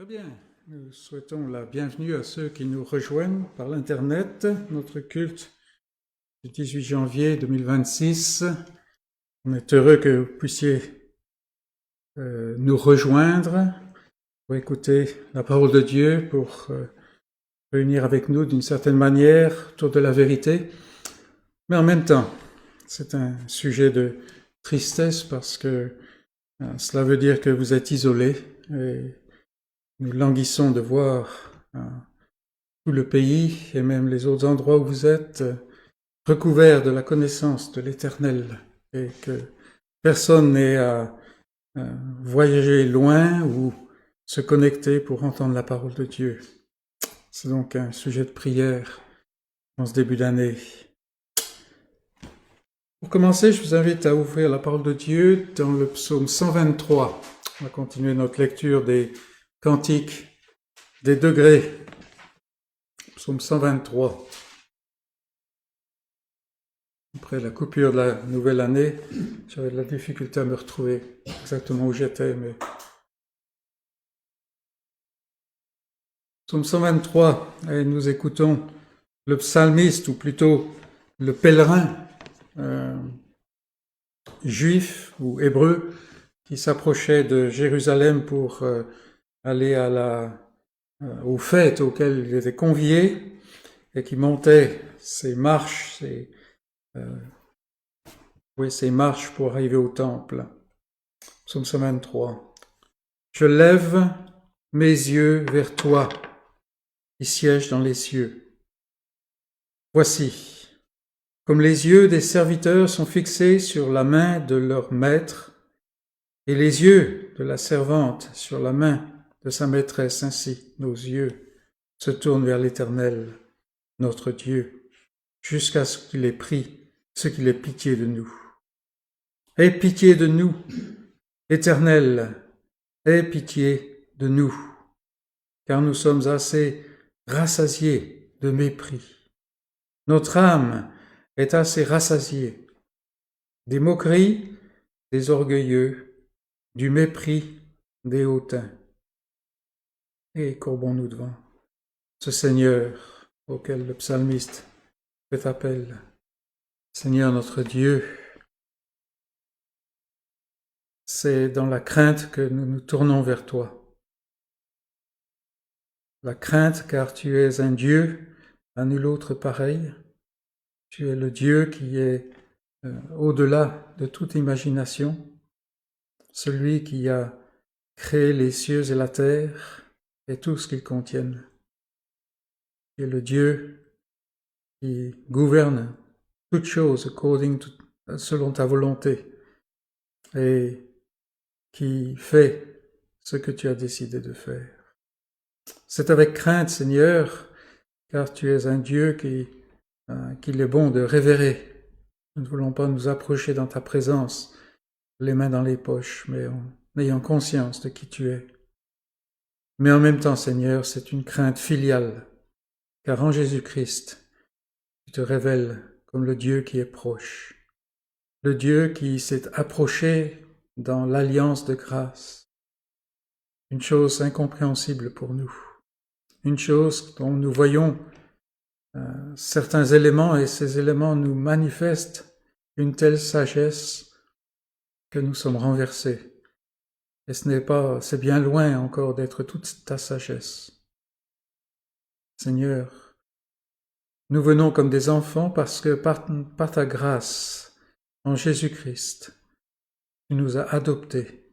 Très bien. Nous souhaitons la bienvenue à ceux qui nous rejoignent par l'Internet. Notre culte du 18 janvier 2026. On est heureux que vous puissiez nous rejoindre pour écouter la parole de Dieu, pour réunir avec nous d'une certaine manière autour de la vérité. Mais en même temps, c'est un sujet de tristesse parce que cela veut dire que vous êtes isolés et nous languissons de voir tout le pays et même les autres endroits où vous êtes recouverts de la connaissance de l'Éternel et que personne n'ait à voyager loin ou se connecter pour entendre la parole de Dieu. C'est donc un sujet de prière en ce début d'année. Pour commencer, je vous invite à ouvrir la parole de Dieu dans le psaume 123. On va continuer notre lecture des cantiques des degrés. Psaume 123. Après la coupure de la nouvelle année, j'avais de la difficulté à me retrouver exactement où j'étais, mais... Psaume 123, et nous écoutons le psalmiste, ou plutôt le pèlerin juif ou hébreu, qui s'approchait de Jérusalem pour aller aux fêtes auxquelles il était convié, et qui montait ses marches, ses marches pour arriver au temple. Psaume 123. Je lève mes yeux vers toi, qui sièges dans les cieux. Voici, comme les yeux des serviteurs sont fixés sur la main de leur maître, et les yeux de la servante sur la main de sa maîtresse, ainsi nos yeux se tournent vers l'Éternel, notre Dieu, jusqu'à ce qu'il ait pitié de nous. Aie pitié de nous, Éternel, aie pitié de nous, car nous sommes assez rassasiés de mépris. Notre âme est assez rassasiée des moqueries des orgueilleux, du mépris des hautains. Et courbons-nous devant ce Seigneur auquel le psalmiste fait appel. Seigneur notre Dieu, c'est dans la crainte que nous nous tournons vers toi. La crainte car tu es un Dieu à nul autre pareil. Tu es le Dieu qui est au-delà de toute imagination, celui qui a créé les cieux et la terre et tout ce qu'ils contiennent. Tu es le Dieu qui gouverne toutes choses selon ta volonté et qui fait ce que tu as décidé de faire. C'est avec crainte, Seigneur, car tu es un Dieu qu'il est bon de révérer. Nous ne voulons pas nous approcher dans ta présence, les mains dans les poches, mais en ayant conscience de qui tu es. Mais en même temps, Seigneur, c'est une crainte filiale, car en Jésus-Christ, tu te révèles comme le Dieu qui est proche, le Dieu qui s'est approché dans l'alliance de grâce, une chose incompréhensible pour nous, une chose dont nous voyons certains éléments et ces éléments nous manifestent une telle sagesse que nous sommes renversés. Et c'est bien loin encore d'être toute ta sagesse. Seigneur, nous venons comme des enfants parce que par ta grâce, en Jésus-Christ, tu nous as adoptés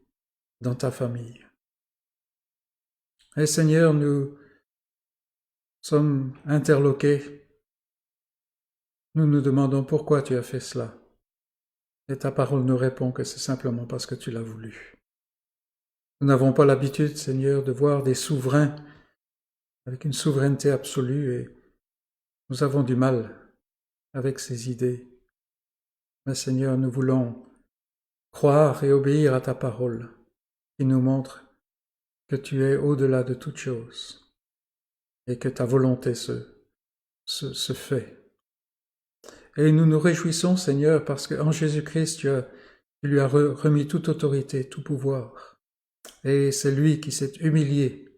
dans ta famille. Et Seigneur, nous sommes interloqués. Nous nous demandons pourquoi tu as fait cela. Et ta parole nous répond que c'est simplement parce que tu l'as voulu. Nous n'avons pas l'habitude, Seigneur, de voir des souverains avec une souveraineté absolue et nous avons du mal avec ces idées. Mais Seigneur, nous voulons croire et obéir à ta parole qui nous montre que tu es au-delà de toute chose et que ta volonté se fait. Et nous nous réjouissons, Seigneur, parce qu'en Jésus-Christ, tu lui as remis toute autorité, tout pouvoir. Et c'est lui qui s'est humilié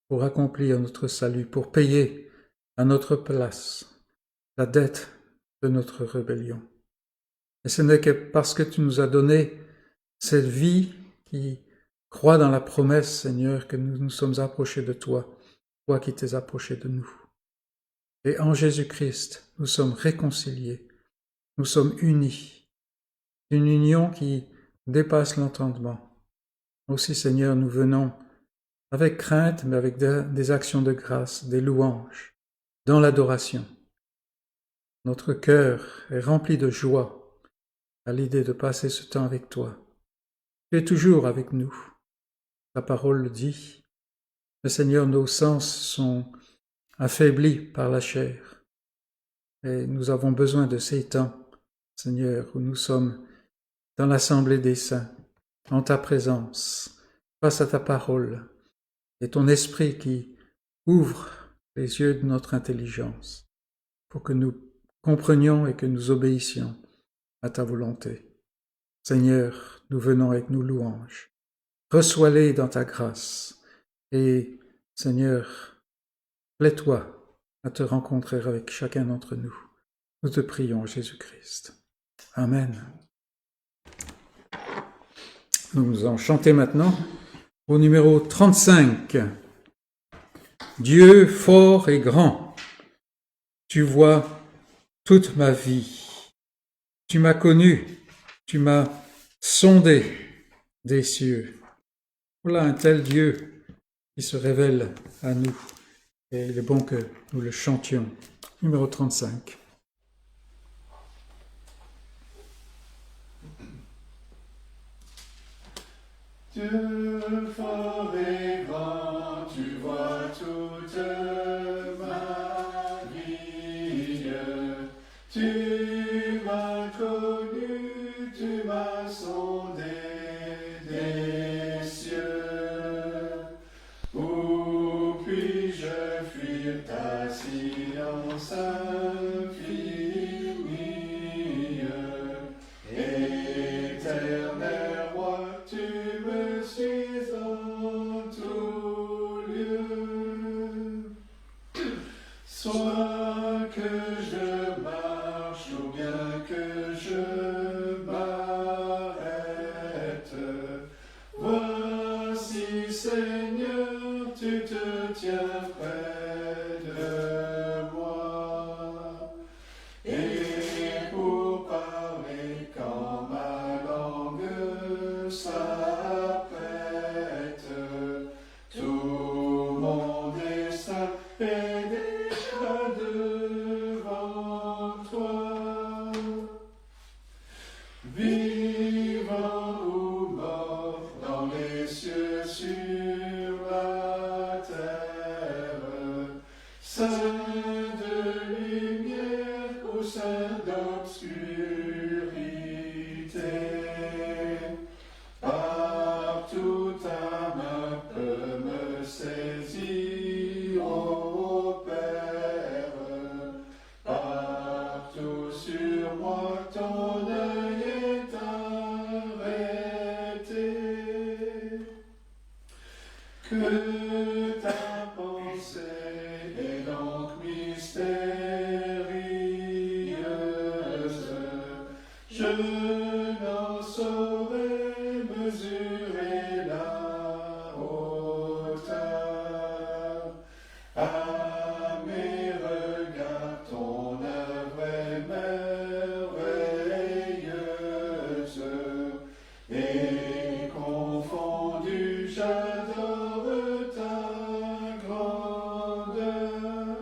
pour accomplir notre salut, pour payer à notre place la dette de notre rébellion. Et ce n'est que parce que tu nous as donné cette vie qui croit dans la promesse, Seigneur, que nous nous sommes approchés de toi, toi qui t'es approché de nous. Et en Jésus-Christ, nous sommes réconciliés, nous sommes unis, une union qui dépasse l'entendement. Aussi, Seigneur, nous venons avec crainte, mais avec des actions de grâce, des louanges, dans l'adoration. Notre cœur est rempli de joie à l'idée de passer ce temps avec toi. Tu es toujours avec nous. Ta parole le dit. Mais Seigneur, nos sens sont affaiblis par la chair. Et nous avons besoin de ces temps, Seigneur, où nous sommes dans l'assemblée des saints, en ta présence, face à ta parole, et ton esprit qui ouvre les yeux de notre intelligence pour que nous comprenions et que nous obéissions à ta volonté. Seigneur, nous venons avec nos louanges. Reçois-les dans ta grâce. Et, Seigneur, plaît-toi à te rencontrer avec chacun d'entre nous. Nous te prions, Jésus-Christ. Amen. Nous allons chanter maintenant au numéro 35. Dieu fort et grand, tu vois toute ma vie. Tu m'as connu, tu m'as sondé des cieux. Voilà un tel Dieu qui se révèle à nous. Et il est bon que nous le chantions. Numéro 35. Dieu fort et grand, tu vois toute ma vie. Tu m'as connu, tu m'as sondé des cieux. Où puis-je fuir ta science infinie? Éternel roi, tu me suis en tout lieu. Soit que je marche ou bien que je m'arrête, voici, Seigneur, tu te tiens près de moi. Et pour parler quand ma langue s'apprête, tout mon dessein est déjà devant toi. Vivant ou mort dans les cieux, sur la terre, saint de lumière ou saint d'obscurité, partout ta main peut me saisir, ô Père, partout sur moi ton œil est arrêté. Que ta pensée est donc mystérieuse, je n'en saurais mesurer la hauteur. À mes regards, ton œuvre est merveilleuse, et confondu, j'adore ta grandeur.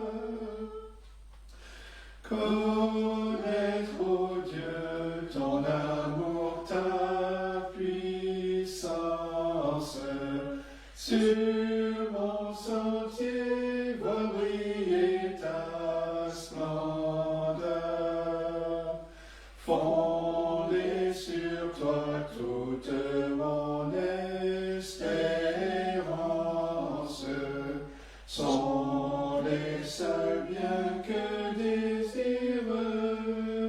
Connaître, ô Dieu, ton amour, ta puissance, sur mon sentier, voir briller ta splendeur. Fondé sur toi toute mon espérance, sont les seuls biens que désire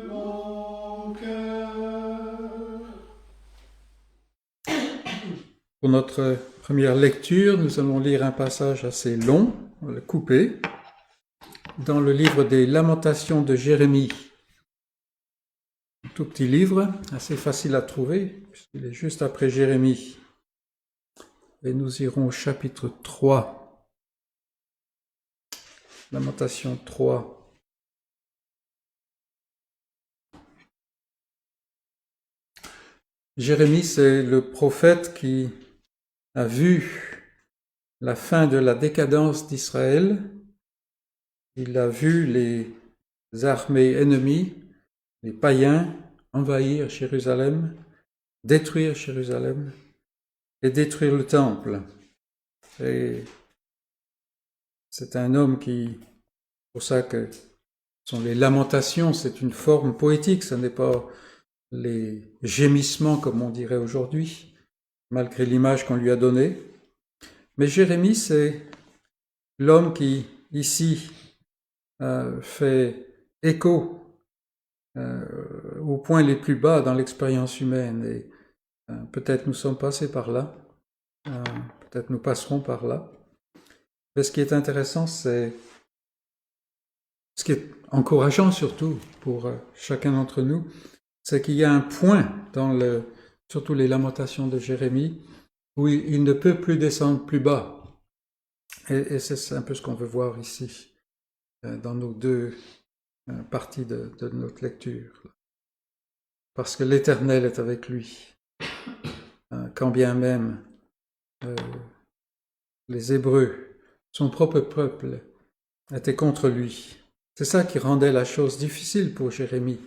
mon cœur. Pour notre Première lecture, nous allons lire un passage assez long, on va le couper, dans le livre des Lamentations de Jérémie. Un tout petit livre, assez facile à trouver, puisqu'il est juste après Jérémie. Et nous irons au chapitre 3. Lamentation 3. Jérémie, c'est le prophète qui a vu la fin de la décadence d'Israël. Il a vu les armées ennemies, les païens, envahir Jérusalem, détruire Jérusalem et détruire le temple. Et c'est un homme qui, pour ça que ce sont les lamentations, c'est une forme poétique, ce n'est pas les gémissements comme on dirait aujourd'hui, malgré l'image qu'on lui a donnée. Mais Jérémie, c'est l'homme qui, ici, fait écho aux points les plus bas dans l'expérience humaine. Et peut-être nous sommes passés par là, peut-être nous passerons par là. Mais ce qui est intéressant, c'est ce qui est encourageant surtout pour chacun d'entre nous, c'est qu'il y a un point dans surtout les lamentations de Jérémie où il ne peut plus descendre plus bas. Et c'est un peu ce qu'on veut voir ici, dans nos deux parties de notre lecture. Parce que l'Éternel est avec lui, quand bien même les Hébreux, son propre peuple, étaient contre lui. C'est ça qui rendait la chose difficile pour Jérémie.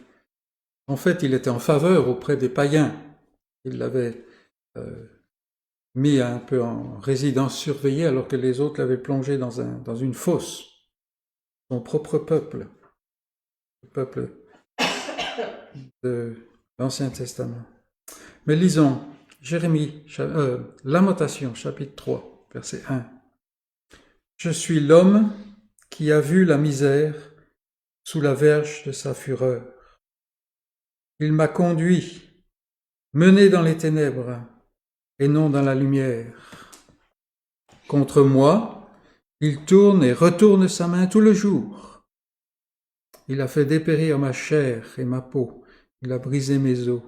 En fait, il était en faveur auprès des païens. Il l'avait mis un peu en résidence surveillée alors que les autres l'avaient plongé dans une fosse. Son propre peuple, le peuple de l'Ancien Testament. Mais lisons Jérémie, Lamentation, chapitre 3, verset 1. Je suis l'homme qui a vu la misère sous la verge de sa fureur. Il m'a conduit, mené dans les ténèbres et non dans la lumière. Contre moi, il tourne et retourne sa main tout le jour. Il a fait dépérir ma chair et ma peau. Il a brisé mes os.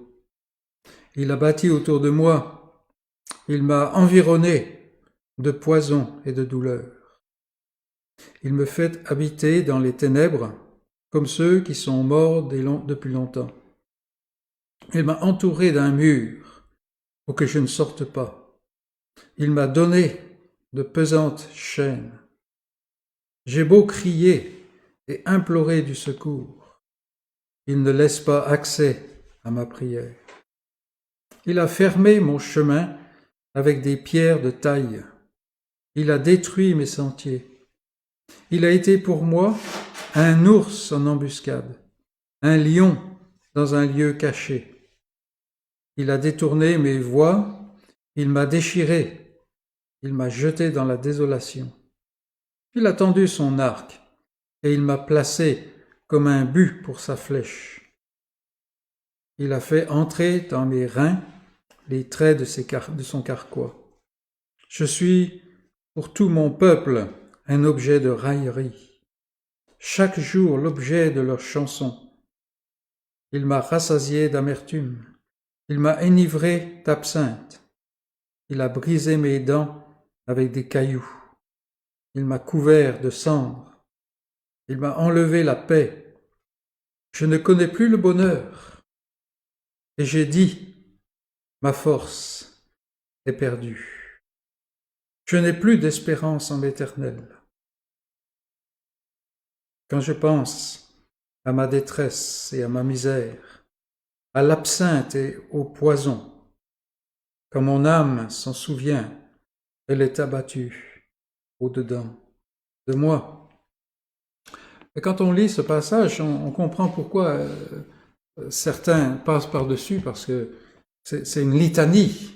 Il a bâti autour de moi. Il m'a environné de poison et de douleur. Il me fait habiter dans les ténèbres comme ceux qui sont morts depuis longtemps. Il m'a entouré d'un mur pour que je ne sorte pas. Il m'a donné de pesantes chaînes. J'ai beau crier et implorer du secours, il ne laisse pas accès à ma prière. Il a fermé mon chemin avec des pierres de taille. Il a détruit mes sentiers. Il a été pour moi un ours en embuscade, un lion dans un lieu caché. Il a détourné mes voies, il m'a déchiré, il m'a jeté dans la désolation. Il a tendu son arc et il m'a placé comme un but pour sa flèche. Il a fait entrer dans mes reins les traits de son carquois. Je suis pour tout mon peuple un objet de raillerie, chaque jour l'objet de leurs chansons. Il m'a rassasié d'amertume, il m'a enivré d'absinthe, il a brisé mes dents avec des cailloux, il m'a couvert de cendres, il m'a enlevé la paix. Je ne connais plus le bonheur, et j'ai dit, ma force est perdue. Je n'ai plus d'espérance en l'Éternel. Quand je pense à ma détresse et à ma misère, à l'absinthe et au poison, quand mon âme s'en souvient, elle est abattue au-dedans de moi. Et quand on lit ce passage, on comprend pourquoi certains passent par-dessus, parce que c'est une litanie,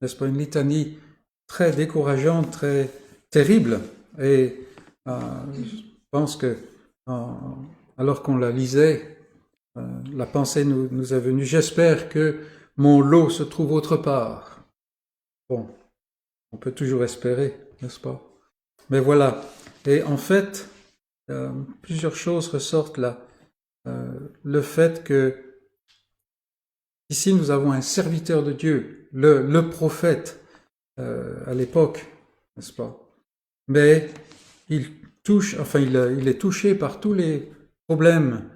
n'est-ce pas, une litanie très décourageante, très terrible. Et je pense que alors qu'on la lisait, la pensée nous est venue. J'espère que mon lot se trouve autre part. Bon, On peut toujours espérer, n'est-ce pas? Mais voilà. Et en fait, plusieurs choses ressortent là. Le fait que ici nous avons un serviteur de Dieu, le prophète à l'époque, n'est-ce pas? Mais il est touché par tous les problèmes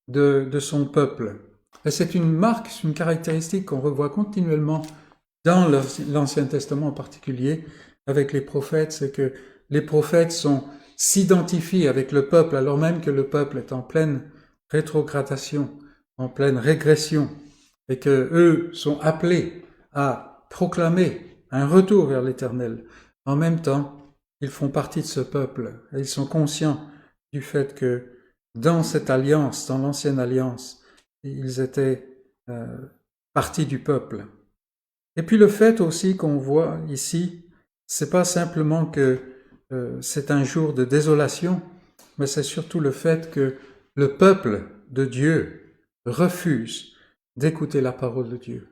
de son peuple. Et c'est une marque, c'est une caractéristique qu'on revoit continuellement dans l'Ancien Testament en particulier, avec les prophètes, c'est que les prophètes s'identifient avec le peuple, alors même que le peuple est en pleine rétrogradation, en pleine régression, et que eux sont appelés à proclamer un retour vers l'Éternel. En même temps, ils font partie de ce peuple, et ils sont conscients du fait que dans cette alliance, dans l'ancienne alliance, ils étaient partie du peuple. Et puis le fait aussi qu'on voit ici, c'est pas simplement que c'est un jour de désolation, mais c'est surtout le fait que le peuple de Dieu refuse d'écouter la parole de Dieu.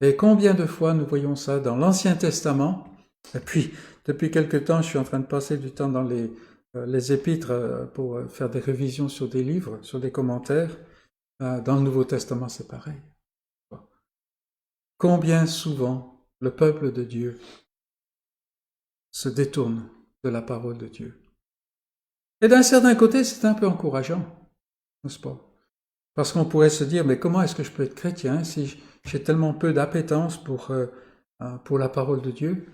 Et combien de fois nous voyons ça dans l'Ancien Testament? Et puis, depuis quelque temps, je suis en train de passer du temps dans les épîtres pour faire des révisions sur des livres, sur des commentaires. Dans le Nouveau Testament, c'est pareil. Combien souvent le peuple de Dieu se détourne de la parole de Dieu. Et d'un certain côté, c'est un peu encourageant, n'est-ce pas? Parce qu'on pourrait se dire, mais comment est-ce que je peux être chrétien si j'ai tellement peu d'appétence pour la parole de Dieu?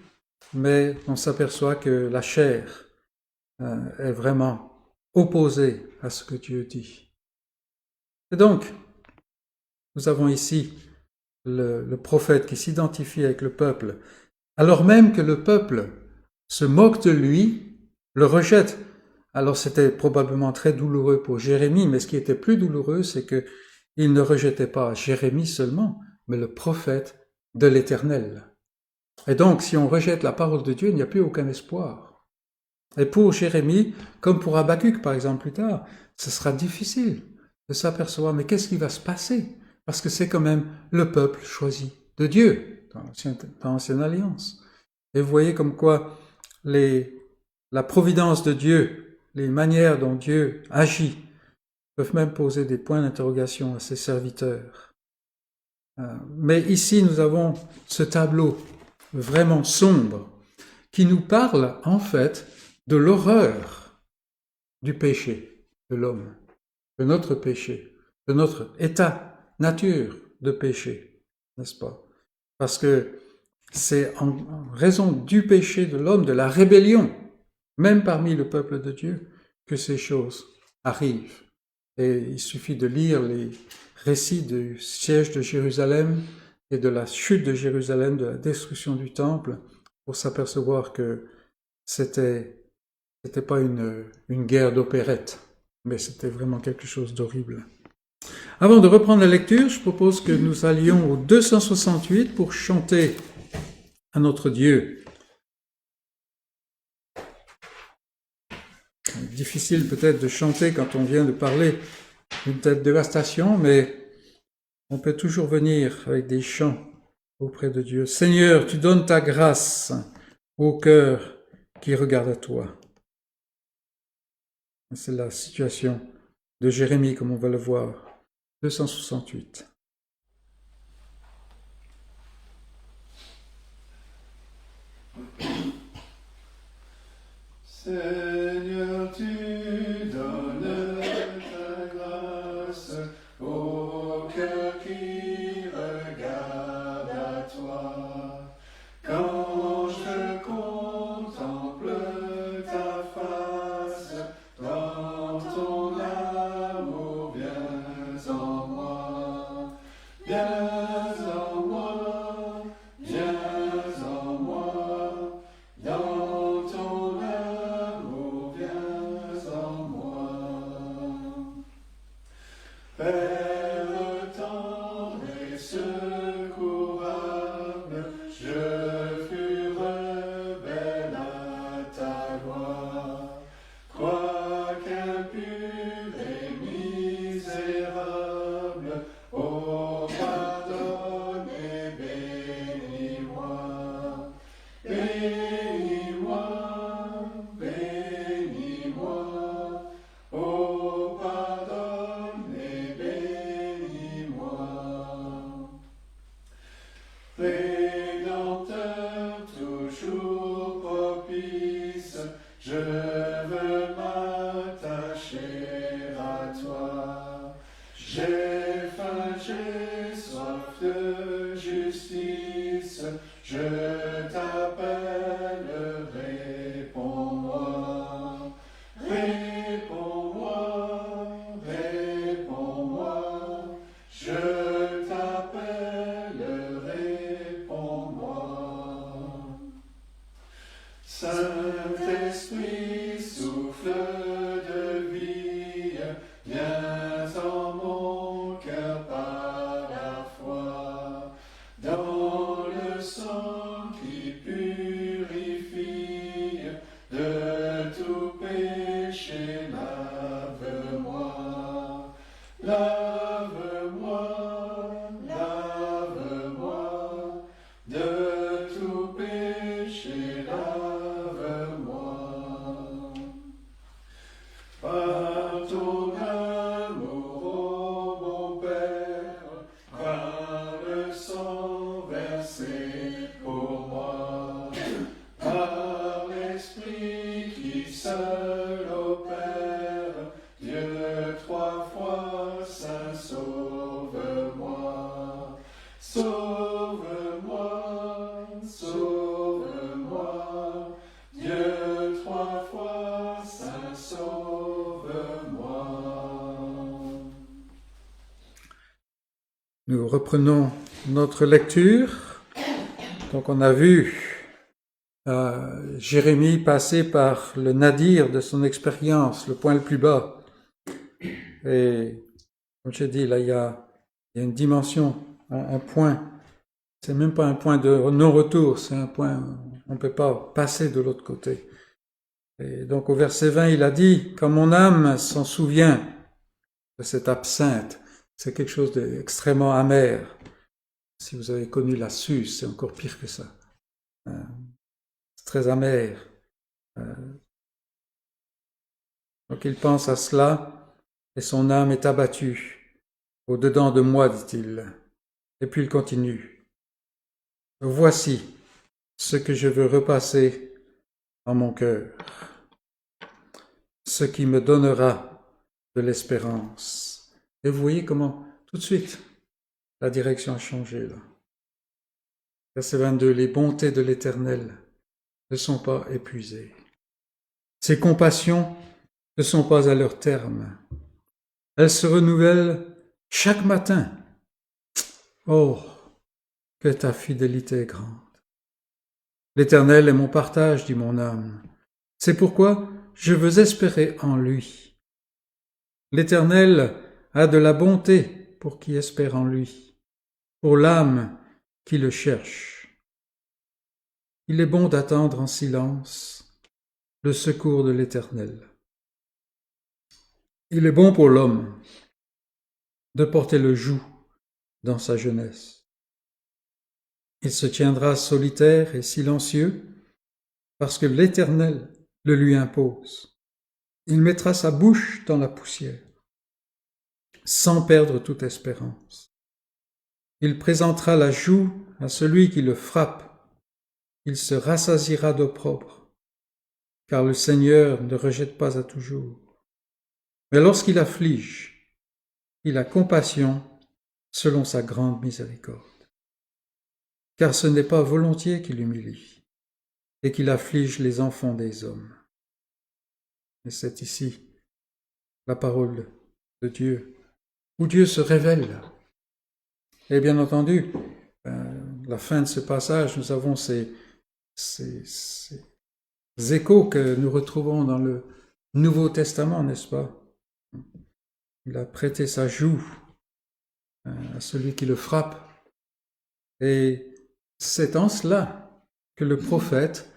Mais on s'aperçoit que la chair est vraiment opposée à ce que Dieu dit. Et donc, nous avons ici le prophète qui s'identifie avec le peuple, alors même que le peuple se moque de lui, le rejette. Alors c'était probablement très douloureux pour Jérémie, mais ce qui était plus douloureux, c'est qu'il ne rejetait pas Jérémie seulement, mais le prophète de l'Éternel. Et donc, si on rejette la parole de Dieu, il n'y a plus aucun espoir. Et pour Jérémie, comme pour Habakkuk par exemple plus tard, ce sera difficile de s'apercevoir, mais qu'est-ce qui va se passer? Parce que c'est quand même le peuple choisi de Dieu dans l'Ancienne Alliance. Et vous voyez comme quoi la providence de Dieu, les manières dont Dieu agit, peuvent même poser des points d'interrogation à ses serviteurs. Mais ici, nous avons ce tableau vraiment sombre qui nous parle en fait de l'horreur du péché de l'homme, de notre péché, de notre état, nature de péché, n'est-ce pas? Parce que c'est en raison du péché de l'homme, de la rébellion, même parmi le peuple de Dieu, que ces choses arrivent. Et il suffit de lire les récits du siège de Jérusalem et de la chute de Jérusalem, de la destruction du temple, pour s'apercevoir que c'était pas une guerre d'opérette, mais c'était vraiment quelque chose d'horrible. Avant de reprendre la lecture, je propose que nous allions au 268 pour chanter à notre Dieu. Difficile peut-être de chanter quand on vient de parler d'une telle dévastation, mais on peut toujours venir avec des chants auprès de Dieu. Seigneur, tu donnes ta grâce au cœur qui regarde à toi. C'est la situation de Jérémie, comme on va le voir. 268. Seigneur, tu donnes ta grâce au cœur qui regarde à toi. Quand je contemple ta face, dans ton amour, viens en moi, viens en moi, viens en moi, dans ton amour, viens en moi. Père tendre et secourable, je fus rebelle à ta loi. Quoique impur et misérable, oh pardonne et bénis-moi. Et je t'appelle, réponds-moi. Réponds-moi, réponds-moi, je t'appelle, réponds-moi. Saint-Esprit, souffle de vie, viens en mon cœur par la foi, dans le sang qui purifie de tout péché, lave-moi, lave-moi, lave-moi, de tout péché, lave-moi. Par ton amour, ô mon Père, par le sang versé pour moi, par l'Esprit qui seul opère, Dieu trois fois saint, sauve-moi, sauve-moi, sauve-moi, Dieu trois fois saint, sauve-moi. Nous reprenons notre lecture. Donc on a vu Jérémie passer par le nadir de son expérience, le point le plus bas. Et comme je dis, là il y a une dimension, un point. C'est même pas un point de non-retour, c'est un point, on ne peut pas passer de l'autre côté. Et donc au verset 20, il a dit, quand mon âme s'en souvient de cette absinthe, c'est quelque chose d'extrêmement amer. Si vous avez connu la Suze, c'est encore pire que ça. C'est très amer. Donc il pense à cela, et son âme est abattue. Au-dedans de moi, dit-il. Et puis il continue. Voici ce que je veux repasser dans mon cœur, ce qui me donnera de l'espérance. Et vous voyez comment, tout de suite, la direction a changé là. Verset 22, les bontés de l'Éternel ne sont pas épuisées. Ses compassions ne sont pas à leur terme. Elles se renouvellent chaque matin. Oh, que ta fidélité est grande. L'Éternel est mon partage, dit mon âme. C'est pourquoi je veux espérer en lui. L'Éternel a de la bonté pour qui espère en lui, pour l'âme qui le cherche. Il est bon d'attendre en silence le secours de l'Éternel. Il est bon pour l'homme de porter le joug dans sa jeunesse. Il se tiendra solitaire et silencieux parce que l'Éternel le lui impose. Il mettra sa bouche dans la poussière sans perdre toute espérance. Il présentera la joue à celui qui le frappe. Il se rassasiera d'opprobre, car le Seigneur ne rejette pas à toujours. Mais lorsqu'il afflige, il a compassion selon sa grande miséricorde. Car ce n'est pas volontiers qu'il humilie et qu'il afflige les enfants des hommes. Et c'est ici la parole de Dieu, où Dieu se révèle. Et bien entendu, la fin de ce passage, nous avons ces échos que nous retrouvons dans le Nouveau Testament, n'est-ce pas? Il a prêté sa joue à celui qui le frappe. Et c'est en cela que le prophète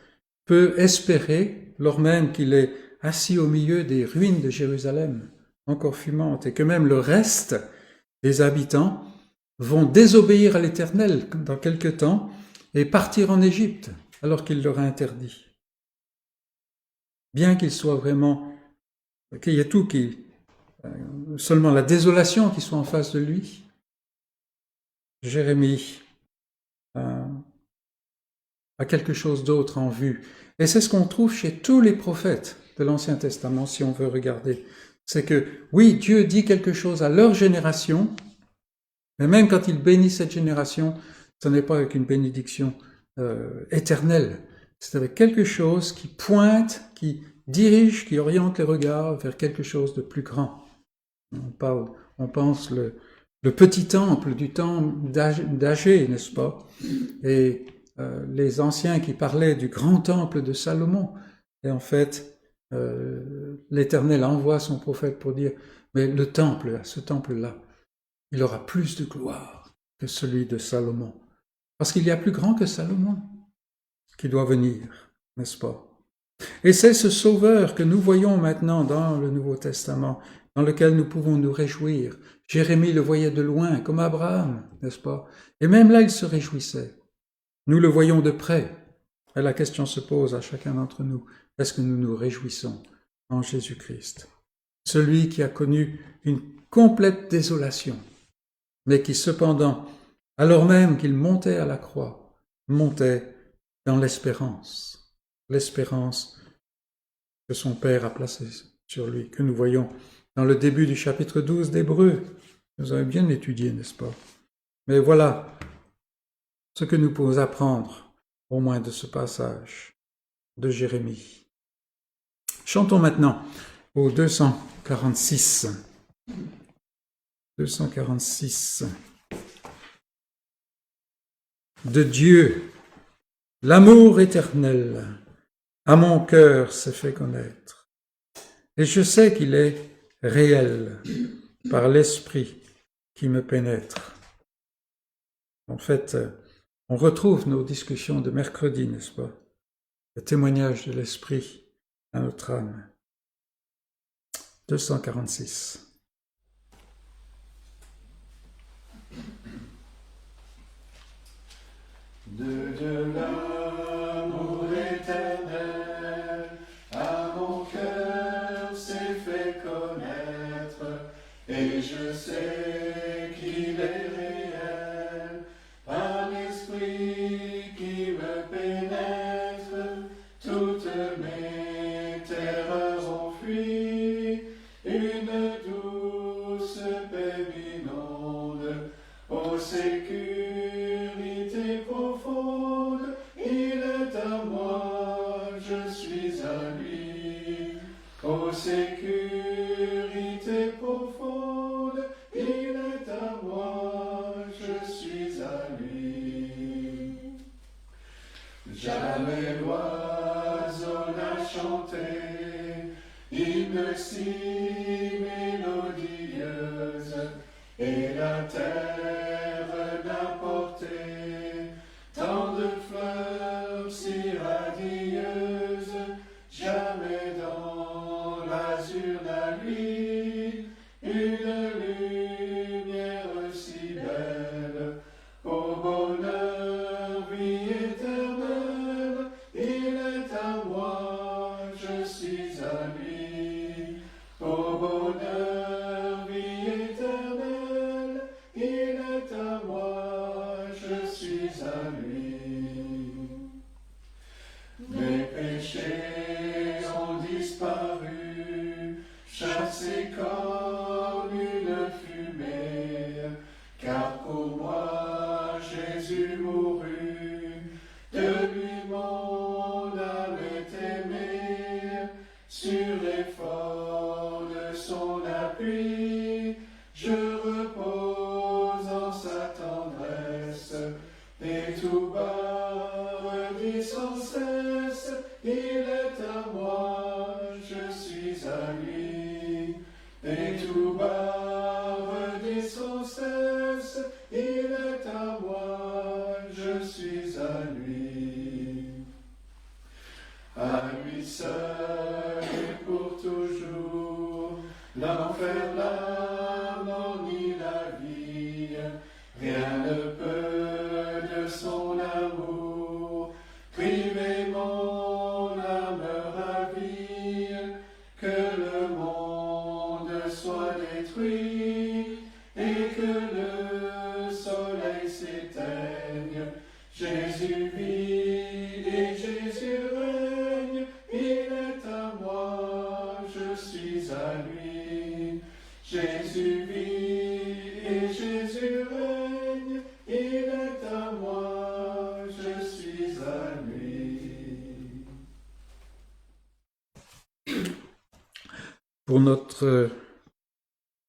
peut espérer, lors même qu'il est assis au milieu des ruines de Jérusalem, encore fumantes, et que même le reste des habitants vont désobéir à l'Éternel dans quelque temps et partir en Égypte, alors qu'il leur a interdit. Bien qu'il soit vraiment, qu'il y ait tout seulement la désolation qui soit en face de lui, Jérémie a quelque chose d'autre en vue. Et c'est ce qu'on trouve chez tous les prophètes de l'Ancien Testament, si on veut regarder. C'est que, oui, Dieu dit quelque chose à leur génération, mais même quand il bénit cette génération, ce n'est pas avec une bénédiction éternel. C'est avec quelque chose qui pointe, qui dirige, qui oriente les regards vers quelque chose de plus grand. On pense le petit temple du temps d'Agé, n'est-ce pas? Et les anciens qui parlaient du grand temple de Salomon. Et en fait, l'Éternel envoie son prophète pour dire, mais le temple, ce temple-là, il aura plus de gloire que celui de Salomon. Parce qu'il y a plus grand que Salomon qui doit venir, n'est-ce pas? Et c'est ce Sauveur que nous voyons maintenant dans le Nouveau Testament, dans lequel nous pouvons nous réjouir. Jérémie le voyait de loin, comme Abraham, n'est-ce pas? Et même là, il se réjouissait. Nous le voyons de près. Et la question se pose à chacun d'entre nous. Est-ce que nous nous réjouissons en Jésus-Christ? Celui qui a connu une complète désolation, mais qui cependant, alors même qu'il montait à la croix, montait dans l'espérance que son Père a placée sur lui, que nous voyons dans le début du chapitre 12 d'Hébreux. Nous avons bien étudié, n'est-ce pas? Mais voilà ce que nous pouvons apprendre, au moins de ce passage de Jérémie. Chantons maintenant au 246. 246. De Dieu, l'amour éternel, à mon cœur s'est fait connaître. Et je sais qu'il est réel par l'esprit qui me pénètre. En fait, on retrouve nos discussions de mercredi, n'est-ce pas? Le témoignage de l'esprit à notre âme. 246. De l'amour éternel, à mon cœur s'est fait connaître, et je sais qu'il est réel, par l'esprit qui me pénètre, toutes mes terreurs ont fui, une douce paix m'inonde, ô sécurité profonde, il est à moi, je suis à lui. Ô sécurité profonde, il est à moi, je suis à lui. Jamais l'oiseau n'a chanté, hymne si mélodieuse, et la terre n'a porté tant de fleurs si radieuses, jamais dans l'azur la nuit, une lumière si belle, au bonheur, vie éternelle, il est à moi, je suis à lui, au bonheur, vie éternelle, il est à moi, je suis à lui. Mes péchés ont disparu, chassés comme une fumée, car pour moi Jésus mourut, de lui mon âme est aimée, sur l'effort de son appui, je repose en sa tendresse, et tout bas redit sans cesse, il est à moi, je suis à lui, et tout bas redit sans cesse, il est à moi, je suis à lui. À lui seul et pour toujours, l'enfer, la mort ni la vie, rien ne peut de son amour priver mon âme ravie, que le monde soit détruit et que le soleil s'éteigne. Jésus vit et Jésus règne, il est à moi, je suis à lui. Jésus vit et Jésus règne, il est à moi, je suis Pour notre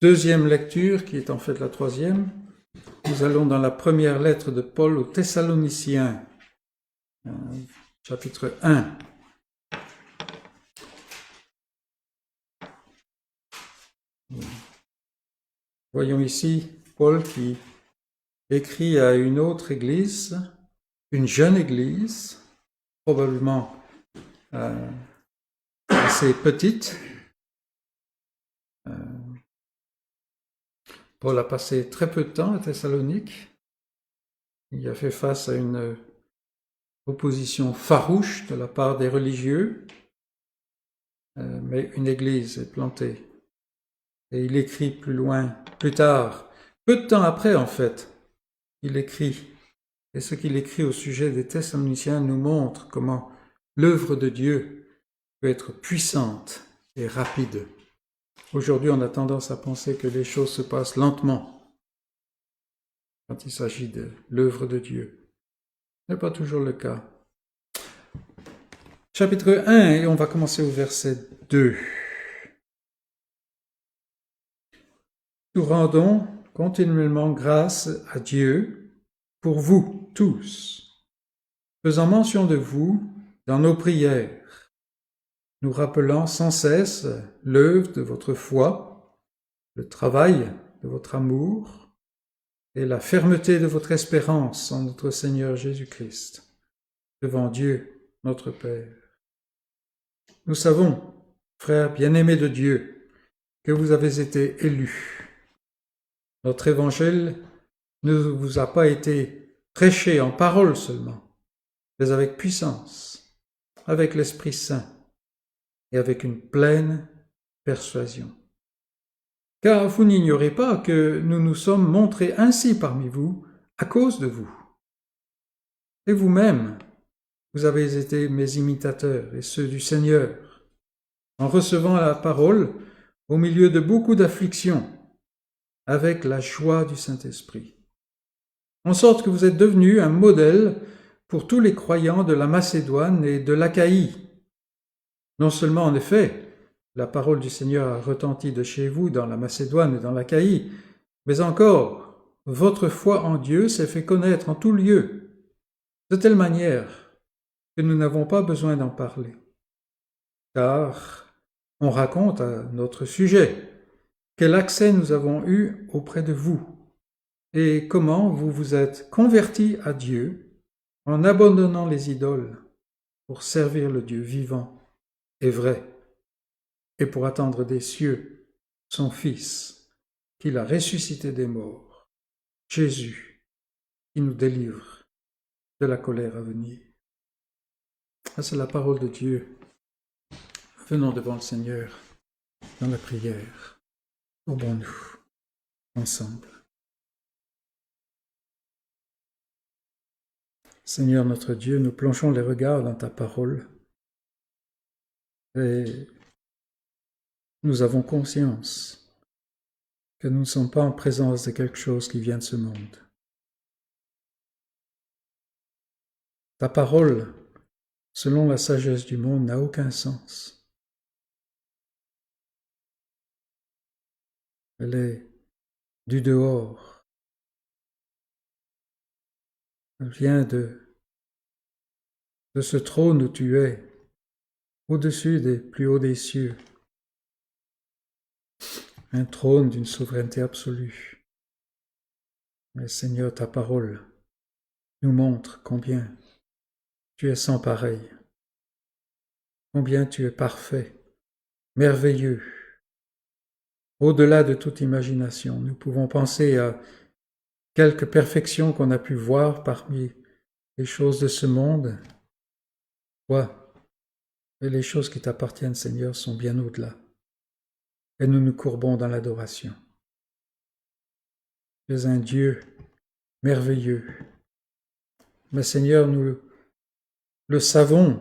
deuxième lecture, qui est en fait la troisième, nous allons dans la première lettre de Paul aux Thessaloniciens, chapitre 1. Voyons ici Paul qui écrit à une autre église, une jeune église, probablement assez petite. Paul a passé très peu de temps à Thessalonique. Il a fait face à une opposition farouche de la part des religieux, mais une église est plantée. Et il écrit plus loin, plus tard, peu de temps après en fait, il écrit. Et ce qu'il écrit au sujet des Thessaloniciens nous montre comment l'œuvre de Dieu peut être puissante et rapide. Aujourd'hui, on a tendance à penser que les choses se passent lentement quand il s'agit de l'œuvre de Dieu. Ce n'est pas toujours le cas. Chapitre 1, et on va commencer au verset 2. Nous rendons continuellement grâce à Dieu pour vous tous, faisant mention de vous dans nos prières, nous rappelant sans cesse l'œuvre de votre foi, le travail de votre amour et la fermeté de votre espérance en notre Seigneur Jésus-Christ, devant Dieu notre Père. Nous savons, frères bien-aimés de Dieu, que vous avez été élus. Notre évangile ne vous a pas été prêché en parole seulement, mais avec puissance, avec l'Esprit Saint et avec une pleine persuasion. Car vous n'ignorez pas que nous nous sommes montrés ainsi parmi vous à cause de vous. Et vous-même, vous avez été mes imitateurs et ceux du Seigneur, en recevant la parole au milieu de beaucoup d'afflictions, avec la joie du Saint-Esprit. En sorte que vous êtes devenus un modèle pour tous les croyants de la Macédoine et de l'Achaïe. Non seulement, en effet, la parole du Seigneur a retenti de chez vous dans la Macédoine et dans l'Achaïe, mais encore, votre foi en Dieu s'est fait connaître en tout lieu, de telle manière que nous n'avons pas besoin d'en parler. Car on raconte à notre sujet quel accès nous avons eu auprès de vous et comment vous vous êtes convertis à Dieu en abandonnant les idoles pour servir le Dieu vivant et vrai et pour attendre des cieux son Fils qu'il a ressuscité des morts, Jésus, qui nous délivre de la colère à venir. C'est la parole de Dieu. Venons devant le Seigneur dans la prière. Courbons-nous ensemble. Seigneur notre Dieu, nous plongeons les regards dans ta parole et nous avons conscience que nous ne sommes pas en présence de quelque chose qui vient de ce monde. Ta parole, selon la sagesse du monde, n'a aucun sens. Elle est du dehors. Elle vient de ce trône où tu es, au-dessus des plus hauts des cieux. Un trône d'une souveraineté absolue. Mais Seigneur, ta parole nous montre combien tu es sans pareil, combien tu es parfait, merveilleux. Au-delà de toute imagination, nous pouvons penser à quelques perfections qu'on a pu voir parmi les choses de ce monde. Toi, et les choses qui t'appartiennent, Seigneur, sont bien au-delà. Et nous nous courbons dans l'adoration. Tu es un Dieu merveilleux. Mais Seigneur, nous le savons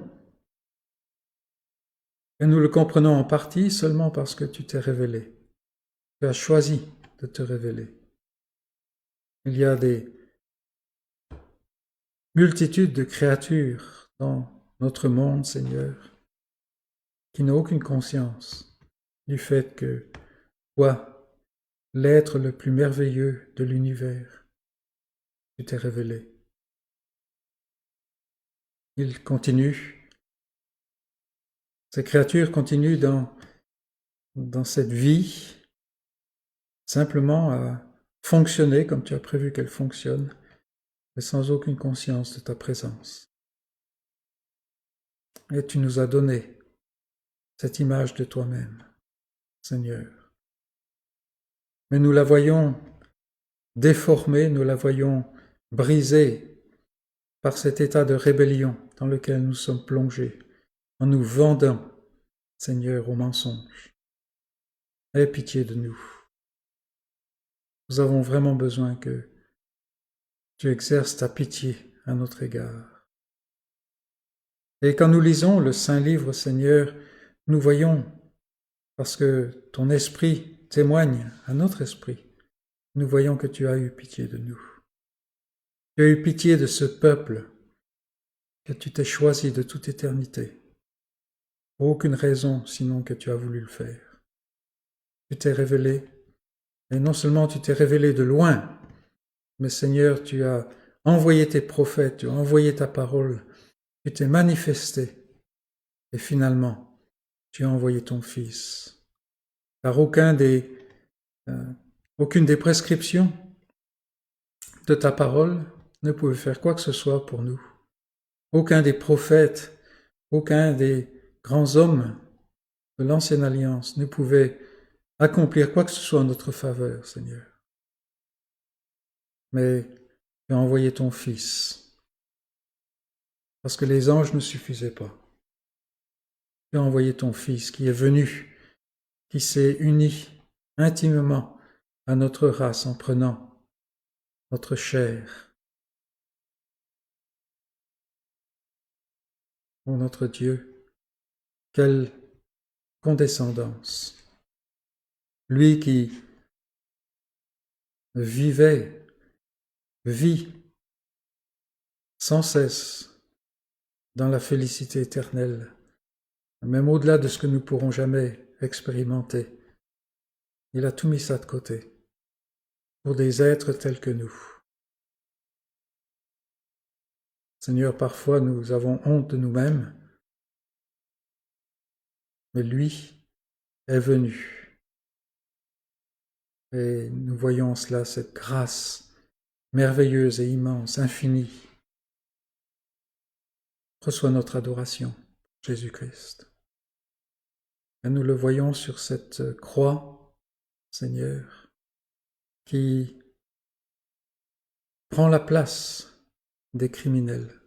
et nous le comprenons en partie seulement parce que tu t'es révélé. Tu as choisi de te révéler. Il y a des multitudes de créatures dans notre monde, Seigneur, qui n'ont aucune conscience du fait que toi, l'être le plus merveilleux de l'univers, tu t'es révélé. Il continue, ces créatures continuent dans cette vie, simplement à fonctionner comme tu as prévu qu'elles fonctionnent, mais sans aucune conscience de ta présence. Et tu nous as donné cette image de toi-même, Seigneur. Mais nous la voyons déformée, nous la voyons brisée par cet état de rébellion dans lequel nous sommes plongés, en nous vendant, Seigneur, au mensonge. Aie pitié de nous. Nous avons vraiment besoin que tu exerces ta pitié à notre égard. Et quand nous lisons le Saint Livre, Seigneur, nous voyons, parce que ton esprit témoigne à notre esprit, nous voyons que tu as eu pitié de nous. Tu as eu pitié de ce peuple que tu t'es choisi de toute éternité. Pour aucune raison sinon que tu as voulu le faire. Tu t'es révélé, et non seulement tu t'es révélé de loin, mais Seigneur, tu as envoyé tes prophètes, tu as envoyé ta parole, tu t'es manifesté, et finalement, tu as envoyé ton Fils. Car aucune des prescriptions de ta parole ne pouvait faire quoi que ce soit pour nous. Aucun des prophètes, aucun des grands hommes de l'ancienne alliance ne pouvait accomplir quoi que ce soit en notre faveur, Seigneur. Mais tu as envoyé ton Fils, parce que les anges ne suffisaient pas. Tu as envoyé ton Fils qui est venu, qui s'est uni intimement à notre race en prenant notre chair. Ô notre Dieu, quelle condescendance! Lui qui vit sans cesse dans la félicité éternelle, même au-delà de ce que nous pourrons jamais expérimenter. Il a tout mis ça de côté pour des êtres tels que nous. Seigneur, parfois nous avons honte de nous-mêmes, mais lui est venu. Et nous voyons cela, cette grâce merveilleuse et immense, infinie. Reçois notre adoration, Jésus-Christ. Et nous le voyons sur cette croix, Seigneur, qui prend la place des criminels.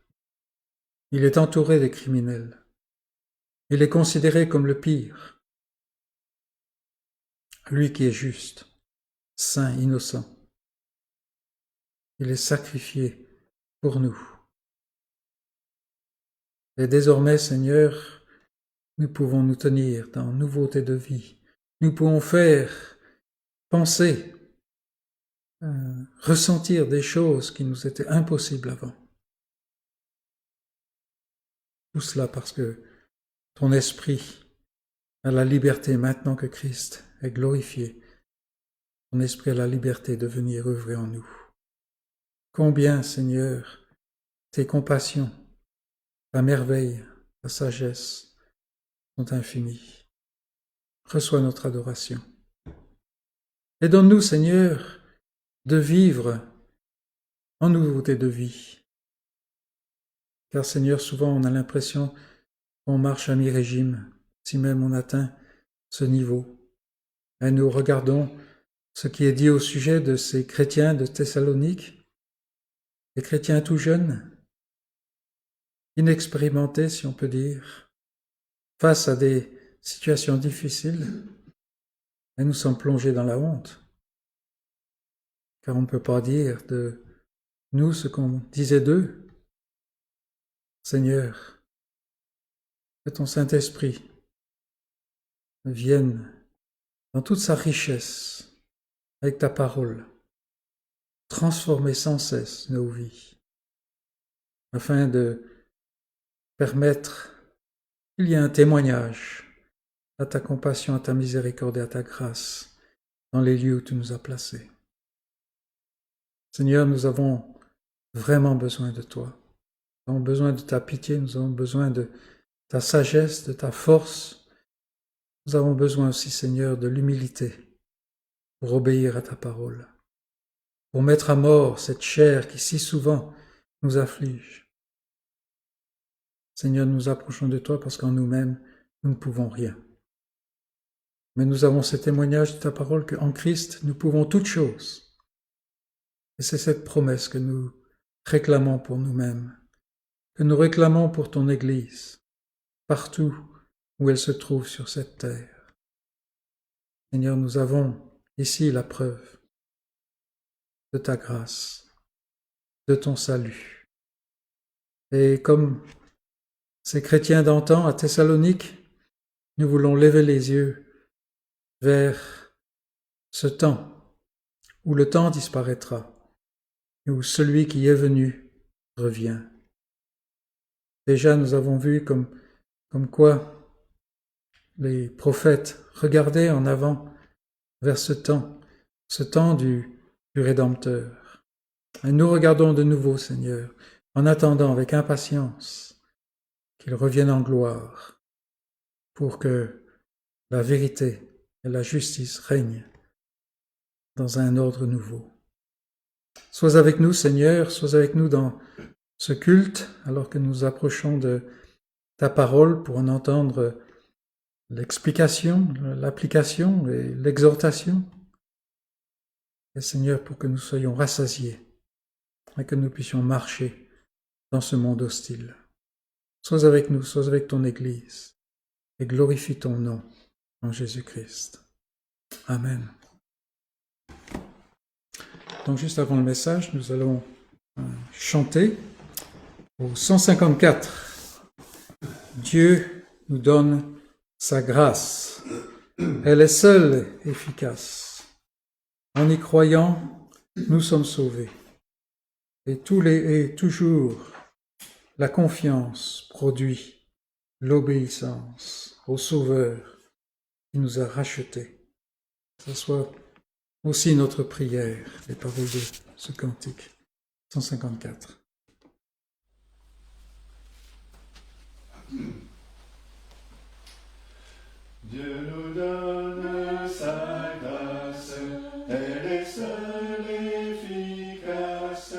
Il est entouré des criminels. Il est considéré comme le pire. Lui qui est juste, saint, innocent. Il est sacrifié pour nous. Et désormais, Seigneur, nous pouvons nous tenir dans nouveauté de vie. Nous pouvons faire, penser, ressentir des choses qui nous étaient impossibles avant. Tout cela parce que ton esprit a la liberté maintenant que Christ est glorifié. Ton esprit a la liberté de venir œuvrer en nous. Combien, Seigneur, tes compassions, ta merveille, ta sagesse sont infinies. Reçois notre adoration. Et donne-nous, Seigneur, de vivre en nouveauté de vie. Car, Seigneur, souvent on a l'impression qu'on marche à mi-régime, si même on atteint ce niveau. Et nous regardons ce qui est dit au sujet de ces chrétiens de Thessalonique, des chrétiens tout jeunes, inexpérimentés, si on peut dire, face à des situations difficiles, et nous sommes plongés dans la honte. Car on ne peut pas dire de nous ce qu'on disait d'eux. Seigneur, que ton Saint-Esprit vienne dans toute sa richesse avec ta parole, transformer sans cesse nos vies, afin de permettre qu'il y ait un témoignage à ta compassion, à ta miséricorde et à ta grâce dans les lieux où tu nous as placés. Seigneur, nous avons vraiment besoin de toi. Nous avons besoin de ta pitié, nous avons besoin de ta sagesse, de ta force. Nous avons besoin aussi, Seigneur, de l'humilité pour obéir à ta parole, pour mettre à mort cette chair qui si souvent nous afflige. Seigneur, nous approchons de toi parce qu'en nous-mêmes, nous ne pouvons rien. Mais nous avons ce témoignage de ta parole qu'en Christ, nous pouvons toutes choses. Et c'est cette promesse que nous réclamons pour nous-mêmes, que nous réclamons pour ton Église, partout où elle se trouve sur cette terre. Seigneur, nous avons ici la preuve de ta grâce, de ton salut. Et comme ces chrétiens d'antan à Thessalonique, nous voulons lever les yeux vers ce temps où le temps disparaîtra et où celui qui est venu revient. Déjà, nous avons vu comme quoi les prophètes regardaient en avant vers ce temps du Rédempteur. Et nous regardons de nouveau, Seigneur, en attendant avec impatience qu'il revienne en gloire pour que la vérité et la justice règnent dans un ordre nouveau. Sois avec nous, Seigneur, sois avec nous dans ce culte, alors que nous approchons de ta parole pour en entendre l'explication, l'application et l'exhortation. Et Seigneur, pour que nous soyons rassasiés et que nous puissions marcher dans ce monde hostile. Sois avec nous, sois avec ton Église et glorifie ton nom en Jésus-Christ. Amen. Donc juste avant le message, nous allons chanter au 154. Dieu nous donne sa grâce. Elle est seule efficace. En y croyant, nous sommes sauvés. Et toujours, la confiance produit l'obéissance au Sauveur qui nous a rachetés. Que ce soit aussi notre prière, les paroles de ce cantique. 154. Dieu nous donne sa grâce, elle est seule efficace.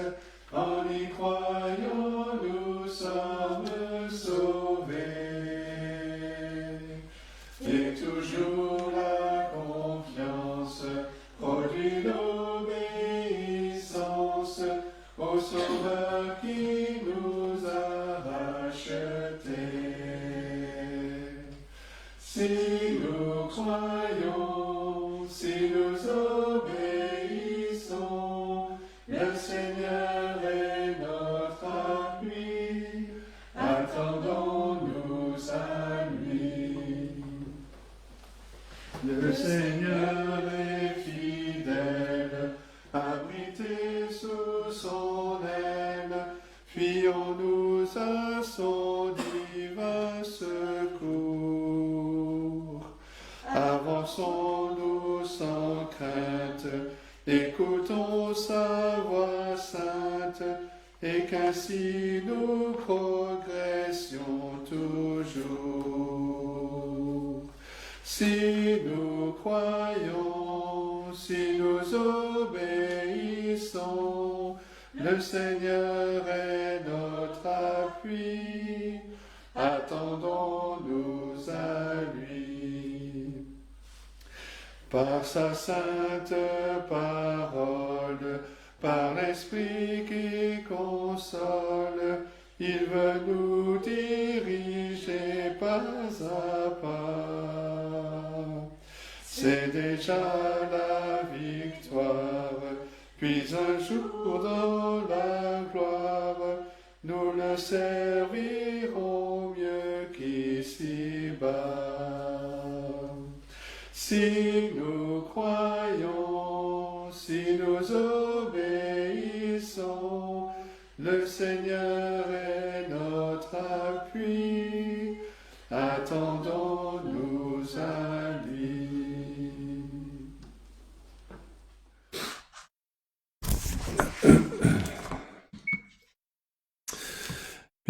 En y croyant, nous sommes sauvés. Et toujours la confiance produit l'obéissance au Sauveur qui nous a rachetés. Si nous croyons, si nous obéissons, le Seigneur est notre appui, attendons-nous à lui. Le Seigneur est fidèle, abrité sous son aile, fions-nous à son divin secours. Avançons-nous sans crainte, écoutons sa voix sainte, et qu'ainsi nous progressions toujours. Si nous croyons, si nous obéissons, le Seigneur est notre appui, attendons-nous à lui. Par sa sainte parole, par l'Esprit qui console, il veut nous diriger pas à pas. C'est déjà la victoire, puis un jour dans la gloire, nous le servirons mieux qu'ici-bas. Si nous croyons, si nous obéissons, le Seigneur est notre appui, attendons-nous à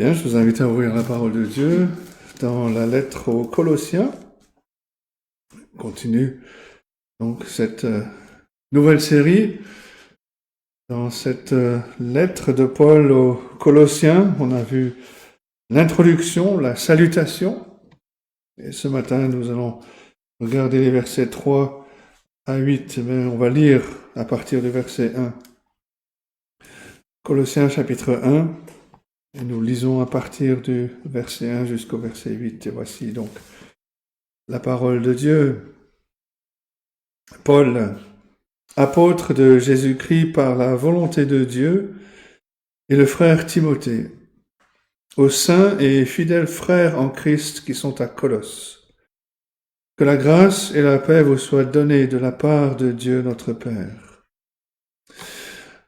Bien, je vous invite à ouvrir la parole de Dieu dans la lettre aux Colossiens. On continue donc cette nouvelle série. Dans cette lettre de Paul aux Colossiens, on a vu l'introduction, la salutation. Et ce matin, nous allons regarder les versets 3 à 8, mais on va lire à partir du verset 1. Colossiens chapitre 1, et nous lisons à partir du verset 1 jusqu'au verset 8. Et voici donc la parole de Dieu. Paul, apôtre de Jésus-Christ par la volonté de Dieu, et le frère Timothée, aux saints et fidèles frères en Christ qui sont à Colosse. Que la grâce et la paix vous soient données de la part de Dieu notre Père.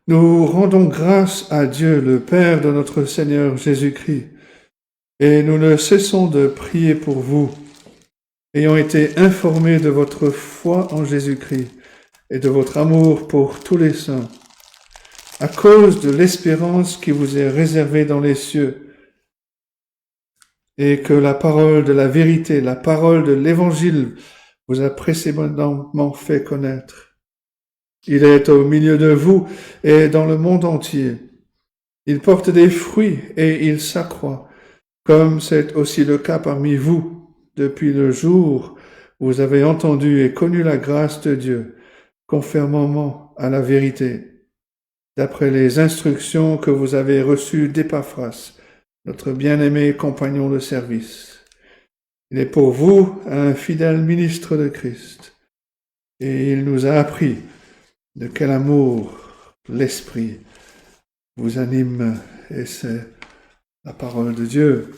Nous rendons grâce à Dieu, le Père de notre Seigneur Jésus-Christ, et nous ne cessons de prier pour vous, ayant été informés de votre foi en Jésus-Christ et de votre amour pour tous les saints, à cause de l'espérance qui vous est réservée dans les cieux, et que la parole de la vérité, la parole de l'Évangile vous a précédemment fait connaître. Il est au milieu de vous et dans le monde entier. Il porte des fruits et il s'accroît, comme c'est aussi le cas parmi vous, depuis le jour où vous avez entendu et connu la grâce de Dieu, conformément à la vérité, d'après les instructions que vous avez reçues d'Épaphras, notre bien-aimé compagnon de service. Il est pour vous un fidèle ministre de Christ, et il nous a appris de quel amour l'Esprit vous anime, et c'est la parole de Dieu.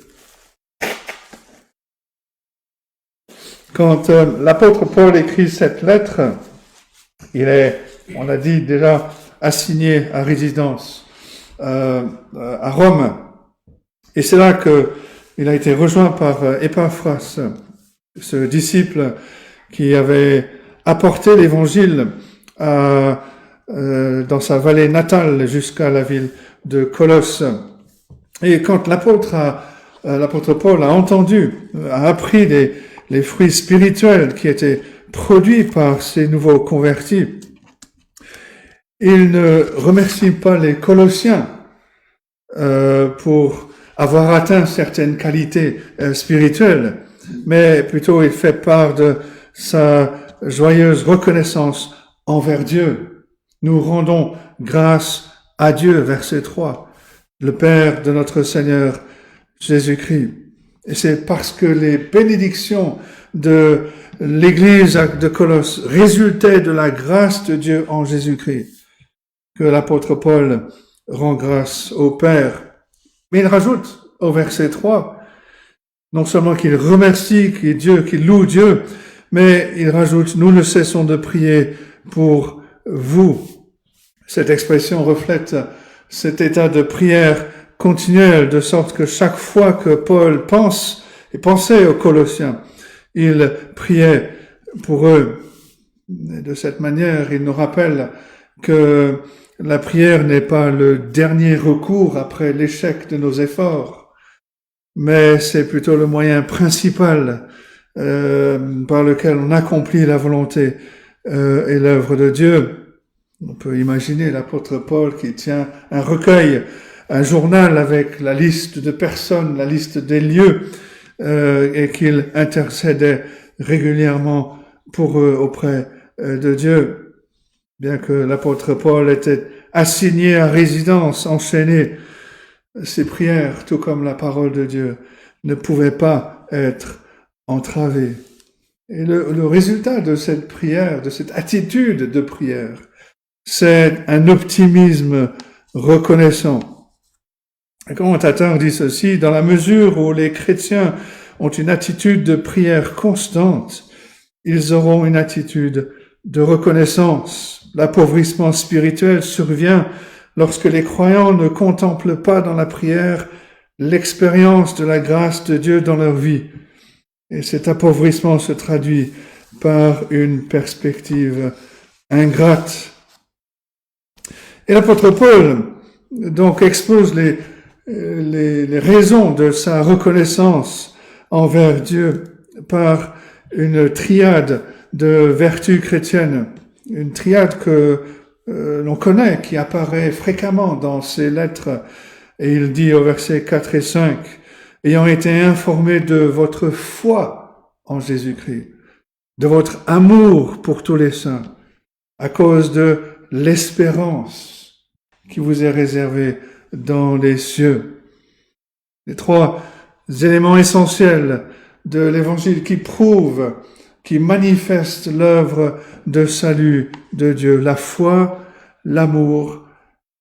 Quand l'apôtre Paul écrit cette lettre, il est, on l'a dit déjà, assigné à résidence à Rome. Et c'est là qu'il a été rejoint par Épaphras, ce disciple qui avait apporté l'évangile dans sa vallée natale jusqu'à la ville de Colosse. Et quand l'apôtre Paul a entendu, a appris les fruits spirituels qui étaient produits par ces nouveaux convertis, il ne remercie pas les Colossiens pour avoir atteint certaines qualités spirituelles, mais plutôt il fait part de sa joyeuse reconnaissance envers Dieu. Nous rendons grâce à Dieu, verset 3, le Père de notre Seigneur Jésus-Christ. Et c'est parce que les bénédictions de l'Église de Colosse résultaient de la grâce de Dieu en Jésus-Christ que l'apôtre Paul rend grâce au Père. Mais il rajoute au verset 3, non seulement qu'il remercie qu'il loue Dieu, mais il rajoute, nous ne cessons de prier pour vous. Cette expression reflète cet état de prière continuelle, de sorte que chaque fois que Paul pensait aux Colossiens, il priait pour eux. Et de cette manière, il nous rappelle que la prière n'est pas le dernier recours après l'échec de nos efforts, mais c'est plutôt le moyen principal par lequel on accomplit la volonté et l'œuvre de Dieu. On peut imaginer l'apôtre Paul qui tient un recueil, un journal avec la liste de personnes, la liste des lieux, et qu'il intercédait régulièrement pour eux auprès de Dieu. Bien que l'apôtre Paul était assigné à résidence, enchaîné, ses prières, tout comme la parole de Dieu, ne pouvaient pas être entravées. Et le résultat de cette prière, de cette attitude de prière, c'est un optimisme reconnaissant. Un commentateur dit ceci, dans la mesure où les chrétiens ont une attitude de prière constante, ils auront une attitude de reconnaissance. L'appauvrissement spirituel survient lorsque les croyants ne contemplent pas dans la prière l'expérience de la grâce de Dieu dans leur vie. Et cet appauvrissement se traduit par une perspective ingrate. Et l'apôtre Paul donc expose les raisons de sa reconnaissance envers Dieu par une triade de vertus chrétiennes, une triade que l'on connaît, qui apparaît fréquemment dans ses lettres, et il dit au verset 4 et 5, « Ayant été informé de votre foi en Jésus-Christ, de votre amour pour tous les saints, à cause de l'espérance qui vous est réservée dans les cieux. » Les trois éléments essentiels de l'Évangile qui prouvent, qui manifestent l'œuvre de salut de Dieu, la foi, l'amour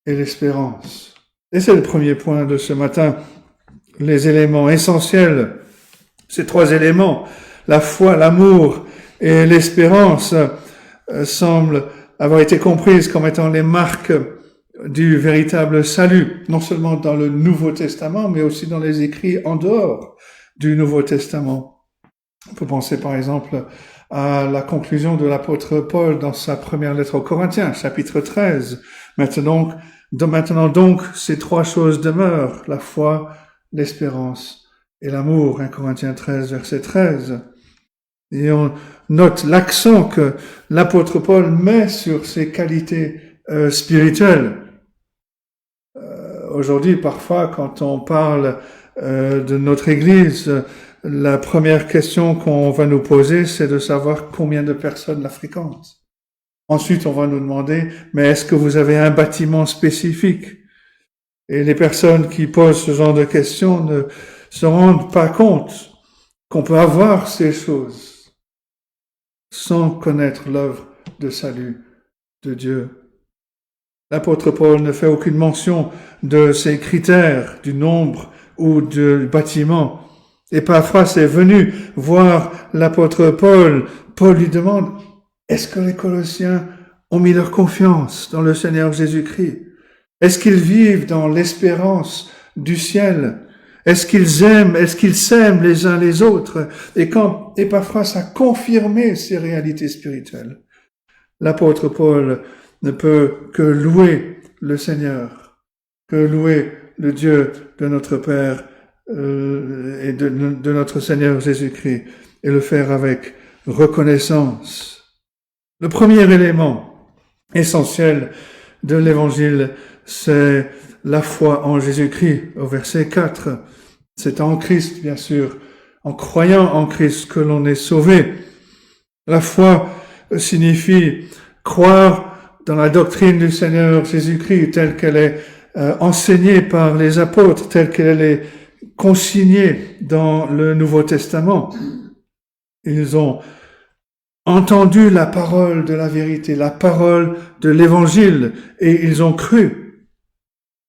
et l'espérance. Et c'est le premier point de ce matin, les éléments essentiels, ces trois éléments, la foi, l'amour et l'espérance, semblent avoir été comprises comme étant les marques du véritable salut, non seulement dans le Nouveau Testament, mais aussi dans les écrits en dehors du Nouveau Testament. On peut penser par exemple à la conclusion de l'apôtre Paul dans sa première lettre aux Corinthiens, chapitre 13. Maintenant donc, ces trois choses demeurent, la foi, l'espérance et l'amour, 1 Corinthiens 13, verset 13. Et on note l'accent que l'apôtre Paul met sur ces qualités spirituelles. Aujourd'hui, parfois, quand on parle de notre Église, la première question qu'on va nous poser, c'est de savoir combien de personnes la fréquentent. Ensuite, on va nous demander, mais est-ce que vous avez un bâtiment spécifique? Et les personnes qui posent ce genre de questions ne se rendent pas compte qu'on peut avoir ces choses sans connaître l'œuvre de salut de Dieu. L'apôtre Paul ne fait aucune mention de ces critères, du nombre ou du bâtiment. Épaphras est venu voir l'apôtre Paul. Paul lui demande, est-ce que les Colossiens ont mis leur confiance dans le Seigneur Jésus-Christ? Est-ce qu'ils vivent dans l'espérance du ciel? Est-ce qu'ils aiment, est-ce qu'ils s'aiment les uns les autres? Et quand Épaphras a confirmé ces réalités spirituelles, l'apôtre Paul ne peut que louer le Seigneur, que louer le Dieu de notre Père et de notre Seigneur Jésus-Christ, et le faire avec reconnaissance. Le premier élément essentiel de l'Évangile, c'est la foi en Jésus-Christ, au verset 4. C'est en Christ, bien sûr, en croyant en Christ que l'on est sauvé. La foi signifie croire dans la doctrine du Seigneur Jésus-Christ, telle qu'elle est enseignée par les apôtres, telle qu'elle est consignée dans le Nouveau Testament. Ils ont entendu la parole de la vérité, la parole de l'Évangile, et ils ont cru.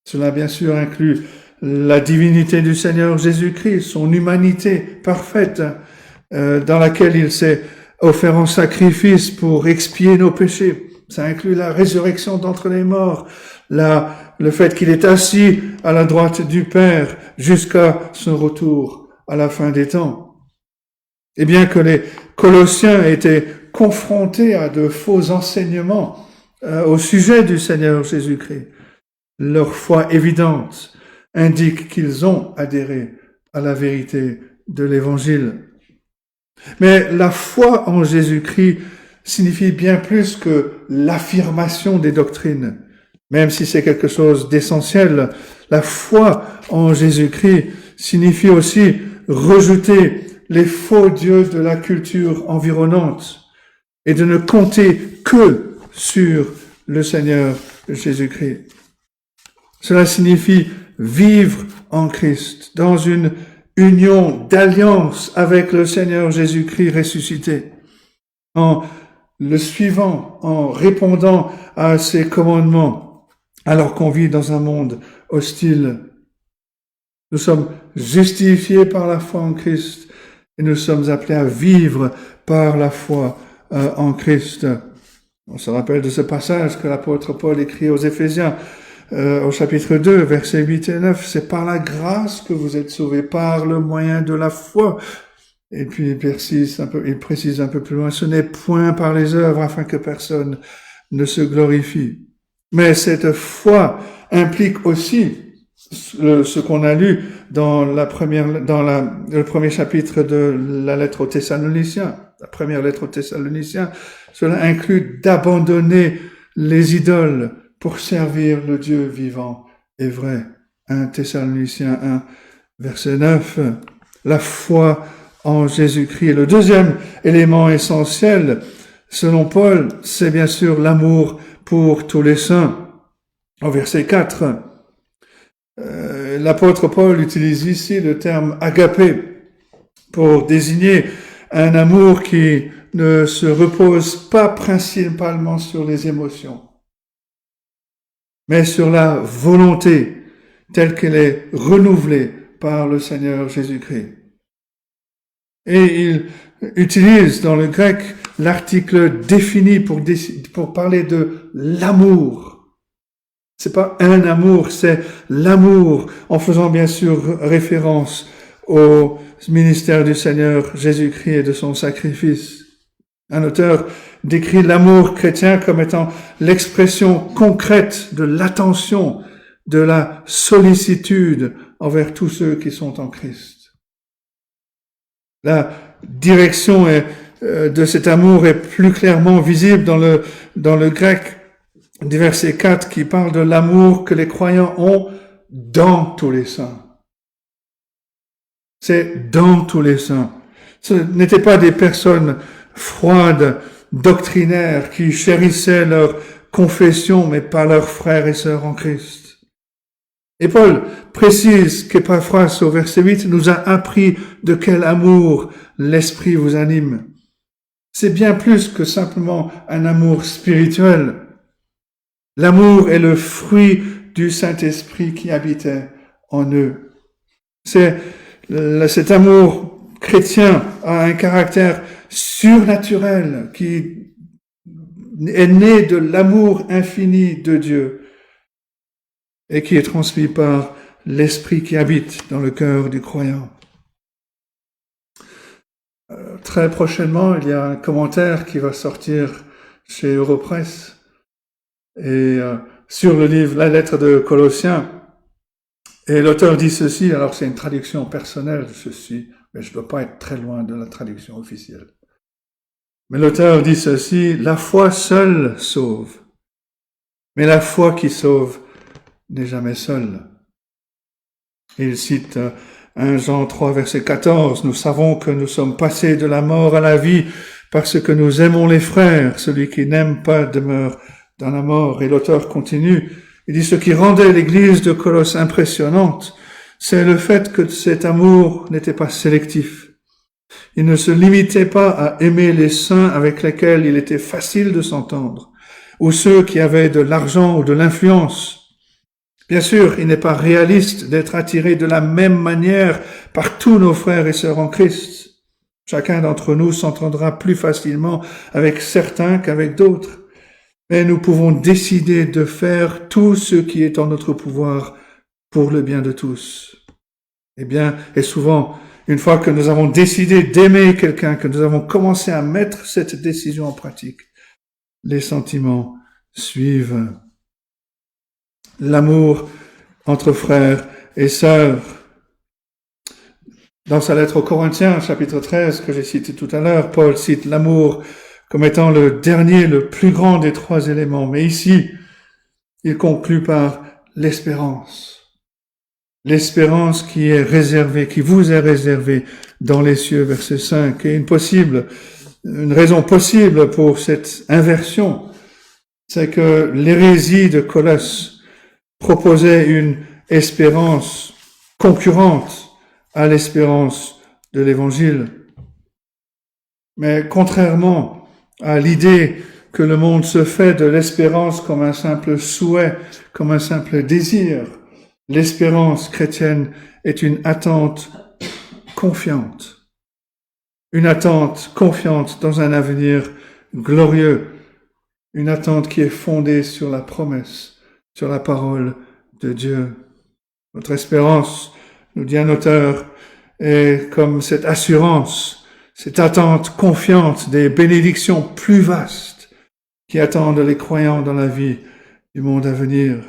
Cela, bien sûr, inclut la divinité du Seigneur Jésus-Christ, son humanité parfaite, dans laquelle il s'est offert en sacrifice pour expier nos péchés. Ça inclut la résurrection d'entre les morts, le fait qu'il est assis à la droite du Père jusqu'à son retour à la fin des temps. Et bien que les Colossiens étaient confrontés à de faux enseignements au sujet du Seigneur Jésus-Christ, leur foi évidente indique qu'ils ont adhéré à la vérité de l'Évangile. Mais la foi en Jésus-Christ signifie bien plus que l'affirmation des doctrines. Même si c'est quelque chose d'essentiel, la foi en Jésus-Christ signifie aussi rejeter les faux dieux de la culture environnante et de ne compter que sur le Seigneur Jésus-Christ. Cela signifie vivre en Christ, dans une union d'alliance avec le Seigneur Jésus-Christ ressuscité, en le suivant, en répondant à ses commandements, alors qu'on vit dans un monde hostile. Nous sommes justifiés par la foi en Christ et nous sommes appelés à vivre par la foi en Christ. On se rappelle de ce passage que l'apôtre Paul écrit aux Éphésiens, au chapitre 2, versets 8 et 9, c'est par la grâce que vous êtes sauvés, par le moyen de la foi. Et puis il précise un peu plus loin, ce n'est point par les œuvres afin que personne ne se glorifie. Mais cette foi implique aussi ce qu'on a lu dans le premier chapitre de la lettre aux Thessaloniciens, la première lettre aux Thessaloniciens, cela inclut d'abandonner les idoles pour servir le Dieu vivant et vrai. 1 Thessaloniciens 1, verset 9. La foi en Jésus-Christ. Le deuxième élément essentiel, selon Paul, c'est bien sûr l'amour pour tous les saints. Au verset 4, l'apôtre Paul utilise ici le terme agapé pour désigner un amour qui ne se repose pas principalement sur les émotions, mais sur la volonté telle qu'elle est renouvelée par le Seigneur Jésus-Christ. Et il utilise dans le grec l'article défini pour parler de l'amour. C'est pas un amour, c'est l'amour, en faisant bien sûr référence au ministère du Seigneur Jésus-Christ et de son sacrifice. Un auteur décrit l'amour chrétien comme étant l'expression concrète de l'attention, de la sollicitude envers tous ceux qui sont en Christ. La direction de cet amour est plus clairement visible dans le grec du verset 4 qui parle de l'amour que les croyants ont dans tous les saints. C'est dans tous les saints. Ce n'étaient pas des personnes froides, doctrinaires, qui chérissaient leur confession, mais pas leurs frères et sœurs en Christ. Et Paul précise qu'Épaphras, au verset 8, nous a appris de quel amour l'Esprit vous anime. C'est bien plus que simplement un amour spirituel. L'amour est le fruit du Saint-Esprit qui habitait en eux. Cet amour chrétien a un caractère surnaturel qui est né de l'amour infini de Dieu et qui est transmis par l'Esprit qui habite dans le cœur du croyant. Très prochainement, il y a un commentaire qui va sortir chez Europresse et sur le livre La lettre de Colossiens. Et l'auteur dit ceci, alors c'est une traduction personnelle, mais je ne dois pas être très loin de la traduction officielle. Mais l'auteur dit ceci, la foi seule sauve, mais la foi qui sauve n'est jamais seule. Il cite 1 Jean 3, verset 14, « Nous savons que nous sommes passés de la mort à la vie parce que nous aimons les frères. Celui qui n'aime pas demeure dans la mort. » Et l'auteur continue, il dit « Ce qui rendait l'église de Colosse impressionnante, c'est le fait que cet amour n'était pas sélectif. Il ne se limitait pas à aimer les saints avec lesquels il était facile de s'entendre, ou ceux qui avaient de l'argent ou de l'influence. Bien sûr, il n'est pas réaliste d'être attiré de la même manière par tous nos frères et sœurs en Christ. Chacun d'entre nous s'entendra plus facilement avec certains qu'avec d'autres. Mais nous pouvons décider de faire tout ce qui est en notre pouvoir pour le bien de tous. Et souvent, une fois que nous avons décidé d'aimer quelqu'un, que nous avons commencé à mettre cette décision en pratique, les sentiments suivent. L'amour entre frères et sœurs. Dans sa lettre aux Corinthiens, chapitre 13, que j'ai cité tout à l'heure, Paul cite l'amour comme étant le dernier, le plus grand des trois éléments. Mais ici, il conclut par l'espérance. L'espérance qui est réservée, qui vous est réservée dans les cieux, verset 5. Et une raison possible pour cette inversion, c'est que l'hérésie de Colosse proposait une espérance concurrente à l'espérance de l'Évangile. Mais contrairement à l'idée que le monde se fait de l'espérance comme un simple souhait, comme un simple désir, l'espérance chrétienne est une attente confiante. Une attente confiante dans un avenir glorieux. Une attente qui est fondée sur la promesse, sur la parole de Dieu. Notre espérance, nous dit un auteur, est comme cette assurance, cette attente confiante des bénédictions plus vastes qui attendent les croyants dans la vie du monde à venir.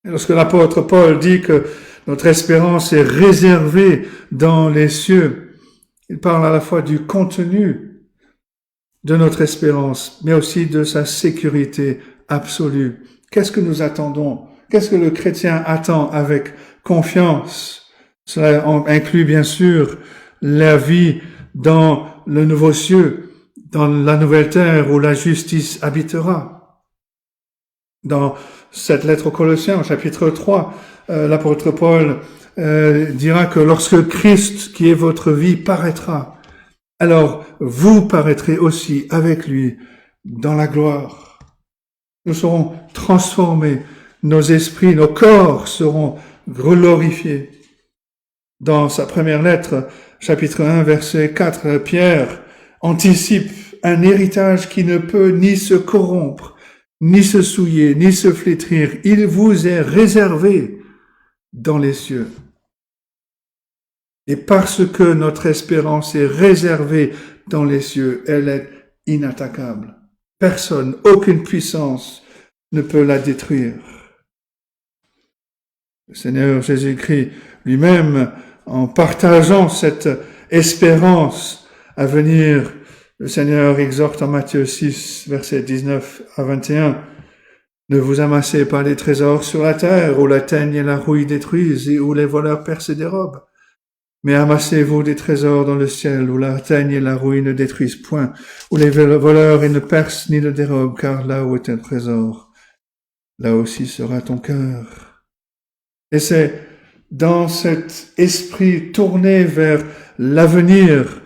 Et lorsque l'apôtre Paul dit que notre espérance est réservée dans les cieux, il parle à la fois du contenu de notre espérance, mais aussi de sa sécurité absolue. Qu'est-ce que nous attendons? Qu'est-ce que le chrétien attend avec confiance? Cela inclut bien sûr la vie dans le nouveau cieux, dans la nouvelle terre où la justice habitera. Dans cette lettre aux Colossiens, chapitre 3, l'apôtre Paul dira que lorsque Christ, qui est votre vie, paraîtra, alors vous paraîtrez aussi avec lui dans la gloire. Nous serons transformés, nos esprits, nos corps seront glorifiés. Dans sa première lettre, chapitre 1, verset 4, Pierre anticipe un héritage qui ne peut ni se corrompre, ni se souiller, ni se flétrir. Il vous est réservé dans les cieux. Et parce que notre espérance est réservée dans les cieux, elle est inattaquable. Personne, aucune puissance ne peut la détruire. Le Seigneur Jésus-Christ lui-même, en partageant cette espérance à venir, le Seigneur exhorte en Matthieu 6, versets 19 à 21, « Ne vous amassez pas des trésors sur la terre, où la teigne et la rouille détruisent et où les voleurs percent et dérobent. Mais amassez-vous des trésors dans le ciel, où la teigne et la rouille ne détruisent point, où les voleurs ne percent ni ne dérobent, car là où est un trésor, là aussi sera ton cœur. » Et c'est dans cet esprit tourné vers l'avenir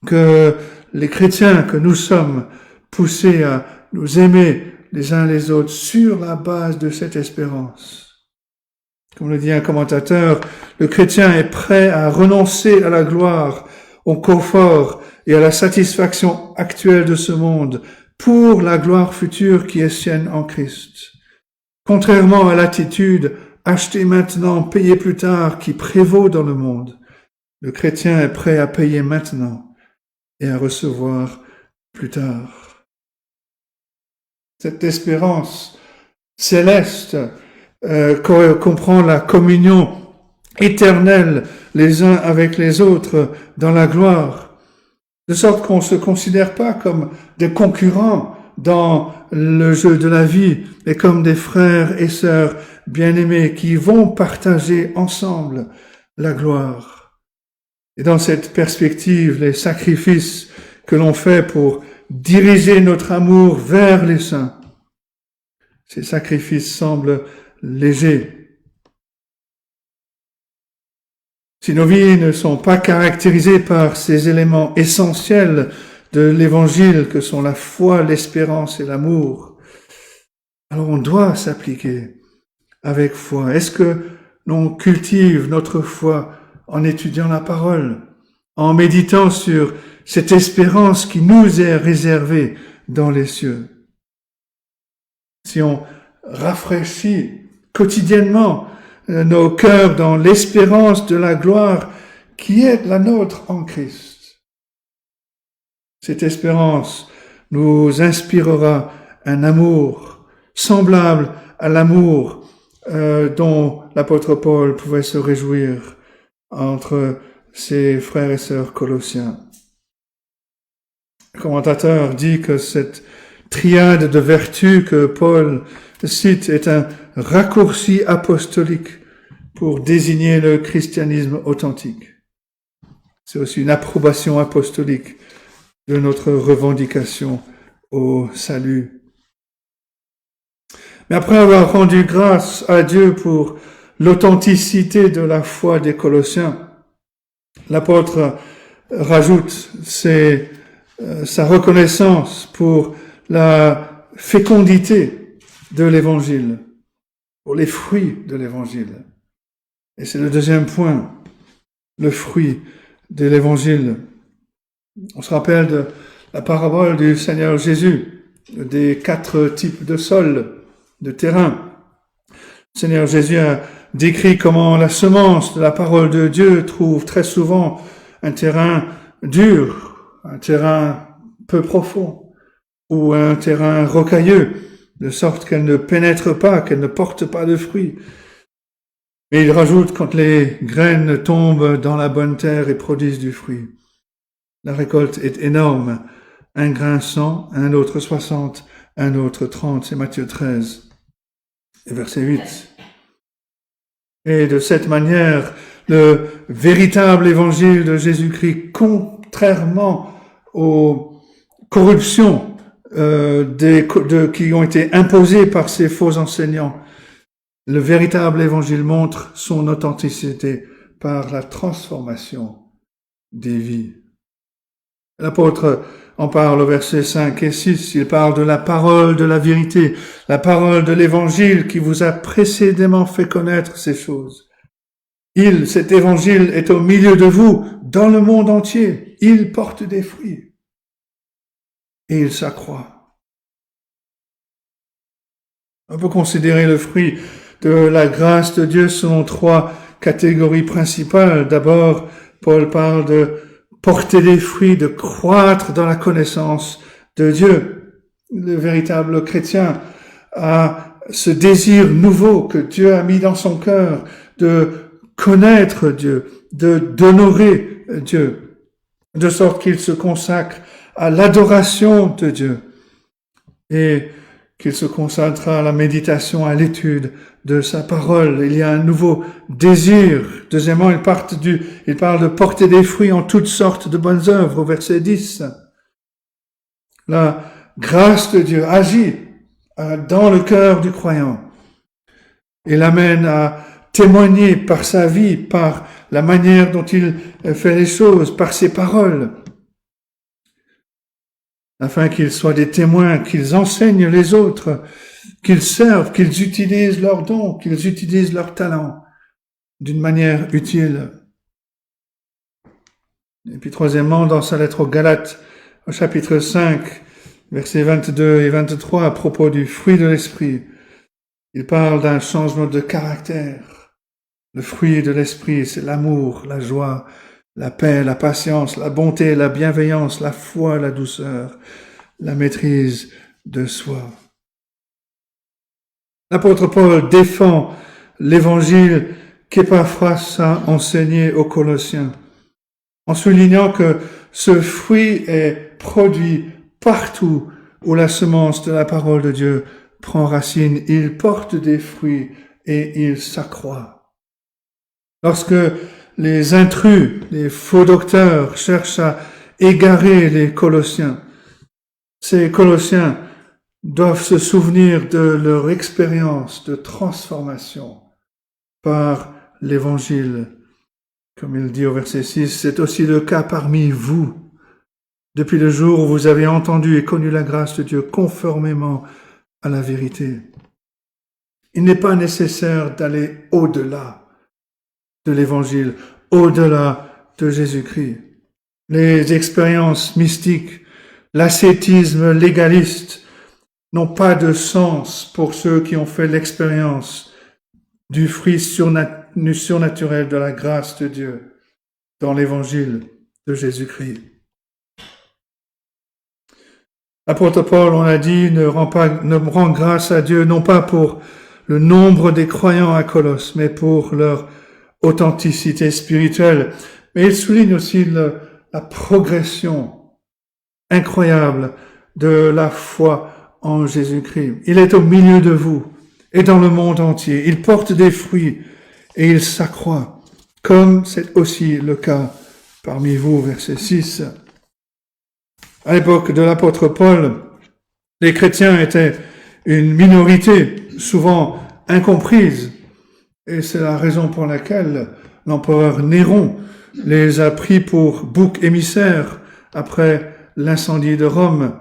que les chrétiens que nous sommes poussés à nous aimer les uns les autres sur la base de cette espérance. Comme le dit un commentateur, le chrétien est prêt à renoncer à la gloire, au confort et à la satisfaction actuelle de ce monde pour la gloire future qui est sienne en Christ. Contrairement à l'attitude « acheter maintenant, payer plus tard » qui prévaut dans le monde, le chrétien est prêt à payer maintenant et à recevoir plus tard. Cette espérance céleste comprend la communion éternelle les uns avec les autres dans la gloire, de sorte qu'on ne se considère pas comme des concurrents dans le jeu de la vie, mais comme des frères et sœurs bien-aimés qui vont partager ensemble la gloire. Et dans cette perspective, les sacrifices que l'on fait pour diriger notre amour vers les saints, ces sacrifices semblent légers. Si nos vies ne sont pas caractérisées par ces éléments essentiels de l'Évangile que sont la foi, l'espérance et l'amour, alors on doit s'appliquer avec foi. Est-ce que l'on cultive notre foi en étudiant la parole, en méditant sur cette espérance qui nous est réservée dans les cieux? Si on rafraîchit quotidiennement nos cœurs dans l'espérance de la gloire qui est la nôtre en Christ, cette espérance nous inspirera un amour semblable à l'amour dont l'apôtre Paul pouvait se réjouir entre ses frères et sœurs colossiens. Le commentateur dit que cette triade de vertus que Paul cite est un raccourci apostolique pour désigner le christianisme authentique. C'est aussi une approbation apostolique de notre revendication au salut. Mais après avoir rendu grâce à Dieu pour l'authenticité de la foi des Colossiens, l'apôtre rajoute sa reconnaissance pour la fécondité de l'Évangile, pour les fruits de l'Évangile. Et c'est le deuxième point, le fruit de l'Évangile. On se rappelle de la parabole du Seigneur Jésus, des 4 types de sol, de terrain. Le Seigneur Jésus a décrit comment la semence de la parole de Dieu trouve très souvent un terrain dur, un terrain peu profond, ou un terrain rocailleux, de sorte qu'elle ne pénètre pas, qu'elle ne porte pas de fruits. Et il rajoute quand les graines tombent dans la bonne terre et produisent du fruit. La récolte est énorme. Un grain 100, un autre 60, un autre 30. C'est Matthieu 13, et verset 8. Et de cette manière, le véritable évangile de Jésus-Christ, contrairement aux corruptions qui ont été imposées par ces faux enseignants, le véritable évangile montre son authenticité par la transformation des vies. L'apôtre en parle au verset 5 et 6, il parle de la parole de la vérité, la parole de l'évangile qui vous a précédemment fait connaître ces choses. Cet évangile est au milieu de vous, dans le monde entier. Il porte des fruits et il s'accroît. On peut considérer le fruit de la grâce de Dieu selon 3 catégories principales. D'abord, Paul parle de porter des fruits, de croître dans la connaissance de Dieu. Le véritable chrétien a ce désir nouveau que Dieu a mis dans son cœur de connaître Dieu, d'honorer Dieu, de sorte qu'il se consacre à l'adoration de Dieu et qu'il se consacre à la méditation, à l'étude de sa parole. Il y a un nouveau désir. Deuxièmement, il parle de porter des fruits en toutes sortes de bonnes œuvres, au verset 10. La grâce de Dieu agit dans le cœur du croyant et l'amène à témoigner par sa vie, par la manière dont il fait les choses, par ses paroles, afin qu'ils soient des témoins, qu'ils enseignent les autres, qu'ils servent, qu'ils utilisent leurs dons, qu'ils utilisent leurs talents d'une manière utile. Et puis troisièmement, dans sa lettre aux Galates, au chapitre 5, versets 22 et 23, à propos du fruit de l'esprit, il parle d'un changement de caractère. Le fruit de l'esprit, c'est l'amour, la joie, la paix, la patience, la bonté, la bienveillance, la foi, la douceur, la maîtrise de soi. L'apôtre Paul défend l'évangile qu'Épaphras a enseigné aux Colossiens, en soulignant que ce fruit est produit partout où la semence de la parole de Dieu prend racine. Il porte des fruits et il s'accroît. Lorsque les intrus, les faux docteurs cherchent à égarer les Colossiens, ces Colossiens doivent se souvenir de leur expérience de transformation par l'Évangile. Comme il dit au verset 6, c'est aussi le cas parmi vous, depuis le jour où vous avez entendu et connu la grâce de Dieu conformément à la vérité. Il n'est pas nécessaire d'aller au-delà de l'Évangile, au-delà de Jésus-Christ. Les expériences mystiques, l'ascétisme légaliste n'ont pas de sens pour ceux qui ont fait l'expérience du fruit surnaturel de la grâce de Dieu dans l'Évangile de Jésus-Christ. L'apôtre Paul, on a dit, ne rend grâce à Dieu non pas pour le nombre des croyants à Colosse, mais pour leur authenticité spirituelle. Mais il souligne aussi la progression incroyable de la foi en Jésus-Christ. Il est au milieu de vous et dans le monde entier. Il porte des fruits et il s'accroît, comme c'est aussi le cas parmi vous, verset 6. À l'époque de l'apôtre Paul, les chrétiens étaient une minorité, souvent incomprise, et c'est la raison pour laquelle l'empereur Néron les a pris pour boucs émissaires après l'incendie de Rome,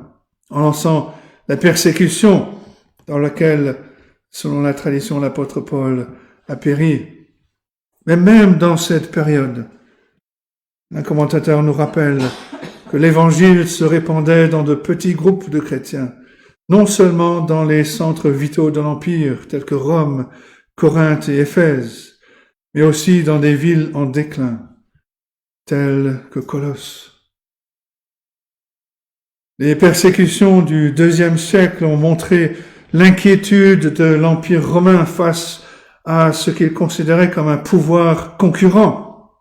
en lançant la persécution dans laquelle, selon la tradition, l'apôtre Paul a péri. Mais même dans cette période, un commentateur nous rappelle que l'évangile se répandait dans de petits groupes de chrétiens, non seulement dans les centres vitaux de l'Empire, tels que Rome, Corinthe et Éphèse, mais aussi dans des villes en déclin, telles que Colosse. Les persécutions du IIe siècle ont montré l'inquiétude de l'Empire romain face à ce qu'ils considéraient comme un pouvoir concurrent,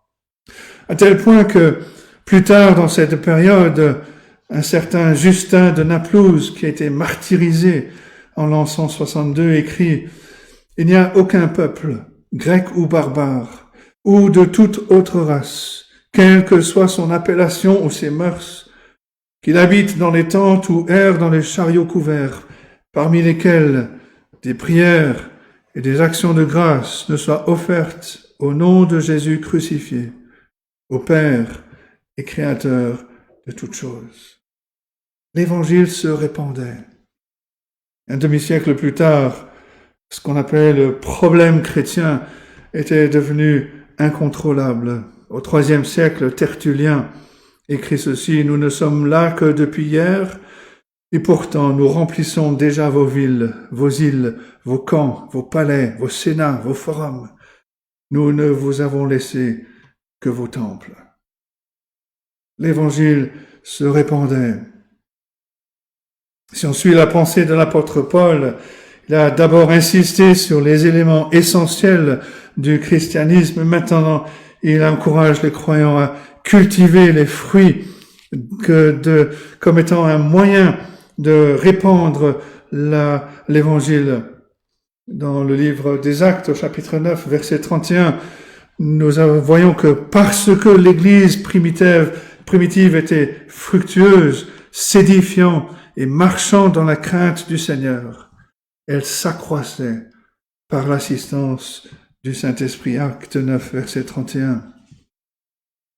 à tel point que plus tard dans cette période, un certain Justin de Naplouse, qui a été martyrisé en l'an 162, écrit « Il n'y a aucun peuple, grec ou barbare, ou de toute autre race, quelle que soit son appellation ou ses mœurs, qu'il habite dans les tentes ou erre dans les chariots couverts, parmi lesquels des prières et des actions de grâce ne soient offertes au nom de Jésus crucifié, au Père et Créateur de toutes choses. » L'Évangile se répandait. Un demi-siècle plus tard, ce qu'on appelait le problème chrétien était devenu incontrôlable. Au IIIe siècle, Tertullien écrit ceci: « Nous ne sommes là que depuis hier, et pourtant nous remplissons déjà vos villes, vos îles, vos camps, vos palais, vos sénats, vos forums. Nous ne vous avons laissé que vos temples. » L'Évangile se répandait. Si on suit la pensée de l'apôtre Paul, il a d'abord insisté sur les éléments essentiels du christianisme. Maintenant, il encourage les croyants à cultiver les fruits comme étant un moyen de répandre l'Évangile. Dans le livre des Actes, au chapitre 9, verset 31, nous voyons que parce que l'Église primitive était fructueuse, s'édifiant et marchant dans la crainte du Seigneur, elle s'accroissait par l'assistance du Saint-Esprit. Acte 9, verset 31.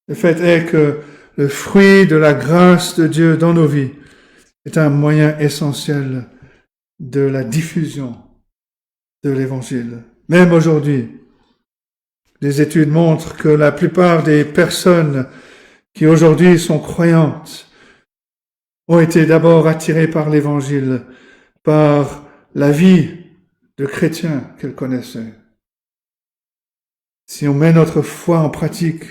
Le fait est que le fruit de la grâce de Dieu dans nos vies est un moyen essentiel de la diffusion de l'Évangile. Même aujourd'hui, des études montrent que la plupart des personnes qui aujourd'hui sont croyantes ont été d'abord attirées par l'Évangile, par la vie de chrétiens qu'elles connaissaient. Si on met notre foi en pratique,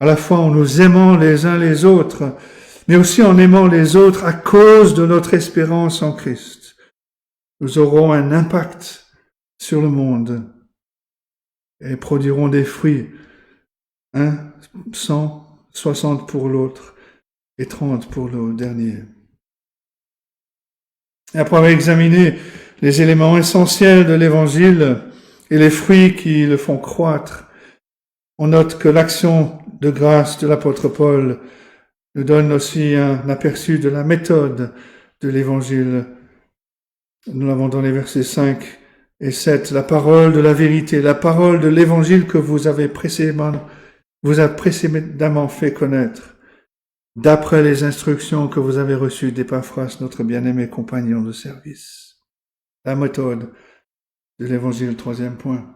à la fois en nous aimant les uns les autres, mais aussi en aimant les autres à cause de notre espérance en Christ, nous aurons un impact sur le monde et produirons des fruits, 100, 60 pour l'autre et 30 pour le dernier. Et après avoir examiné les éléments essentiels de l'Évangile et les fruits qui le font croître, on note que l'action de grâce de l'apôtre Paul nous donne aussi un aperçu de la méthode de l'Évangile. Nous l'avons dans les versets 5 et 7. La parole de la vérité, la parole de l'Évangile que vous a précédemment fait connaître, d'après les instructions que vous avez reçues d'Épaphras, notre bien-aimé compagnon de service. La méthode de l'Évangile, troisième point.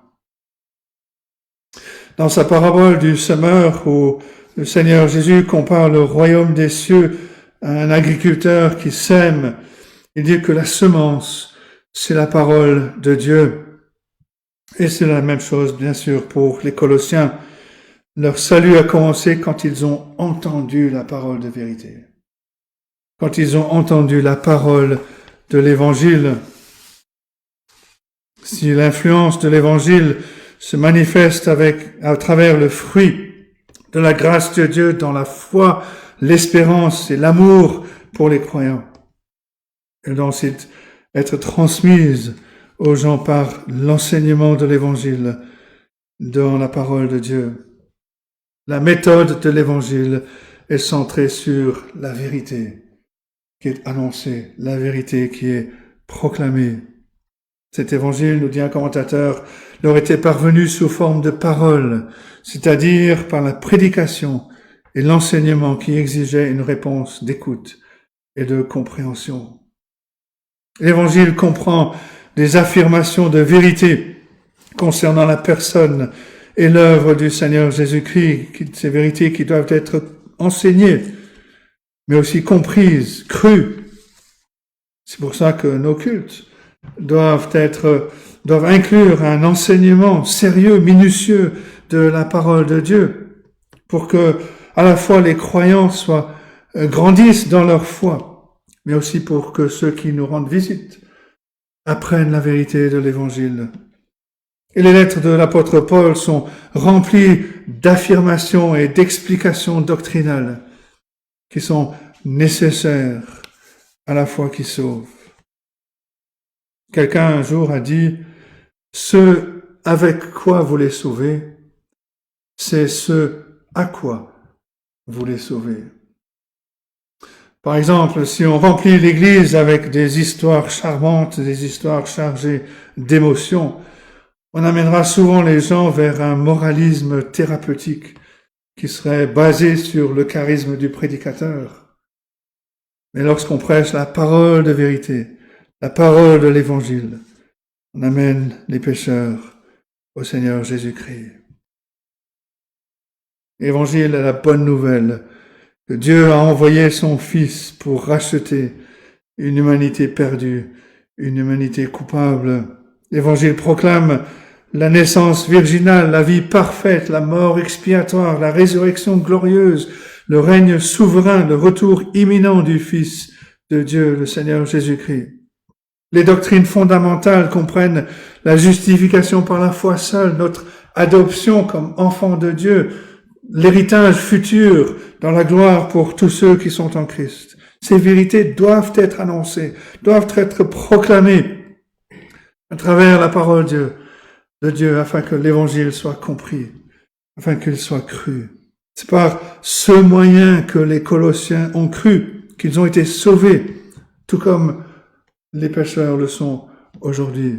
Dans sa parabole du semeur, où le Seigneur Jésus compare le royaume des cieux à un agriculteur qui sème, il dit que la semence, c'est la parole de Dieu. Et c'est la même chose, bien sûr, pour les Colossiens. Leur salut a commencé quand ils ont entendu la parole de vérité. Quand ils ont entendu la parole de l'Évangile. Si l'influence de l'Évangile se manifeste à travers le fruit de la grâce de Dieu dans la foi, l'espérance et l'amour pour les croyants, elle doit ensuite être transmise aux gens par l'enseignement de l'Évangile dans la parole de Dieu. La méthode de l'Évangile est centrée sur la vérité qui est annoncée, la vérité qui est proclamée. Cet Évangile, nous dit un commentateur, leur était parvenu sous forme de parole, c'est-à-dire par la prédication et l'enseignement qui exigeait une réponse d'écoute et de compréhension. L'Évangile comprend des affirmations de vérité concernant la personne et l'œuvre du Seigneur Jésus-Christ, ces vérités qui doivent être enseignées, mais aussi comprises, crues. C'est pour ça que nos cultes doivent inclure un enseignement sérieux, minutieux de la parole de Dieu, pour que à la fois les croyants grandissent dans leur foi, mais aussi pour que ceux qui nous rendent visite apprennent la vérité de l'Évangile. Et les lettres de l'apôtre Paul sont remplies d'affirmations et d'explications doctrinales qui sont nécessaires à la foi qui sauve. Quelqu'un un jour a dit, ce avec quoi vous les sauvez, c'est ce à quoi vous les sauvez. Par exemple, si on remplit l'Église avec des histoires charmantes, des histoires chargées d'émotions, on amènera souvent les gens vers un moralisme thérapeutique qui serait basé sur le charisme du prédicateur. Mais lorsqu'on prêche la parole de vérité, la parole de l'Évangile, on amène les pécheurs au Seigneur Jésus-Christ. L'Évangile est la bonne nouvelle que Dieu a envoyé son Fils pour racheter une humanité perdue, une humanité coupable. L'Évangile proclame la naissance virginale, la vie parfaite, la mort expiatoire, la résurrection glorieuse, le règne souverain, le retour imminent du Fils de Dieu, le Seigneur Jésus-Christ. Les doctrines fondamentales comprennent la justification par la foi seule, notre adoption comme enfant de Dieu, l'héritage futur dans la gloire pour tous ceux qui sont en Christ. Ces vérités doivent être annoncées, doivent être proclamées à travers la parole de Dieu afin que l'Évangile soit compris, afin qu'il soit cru. C'est par ce moyen que les Colossiens ont cru, qu'ils ont été sauvés, tout comme les pécheurs le sont aujourd'hui.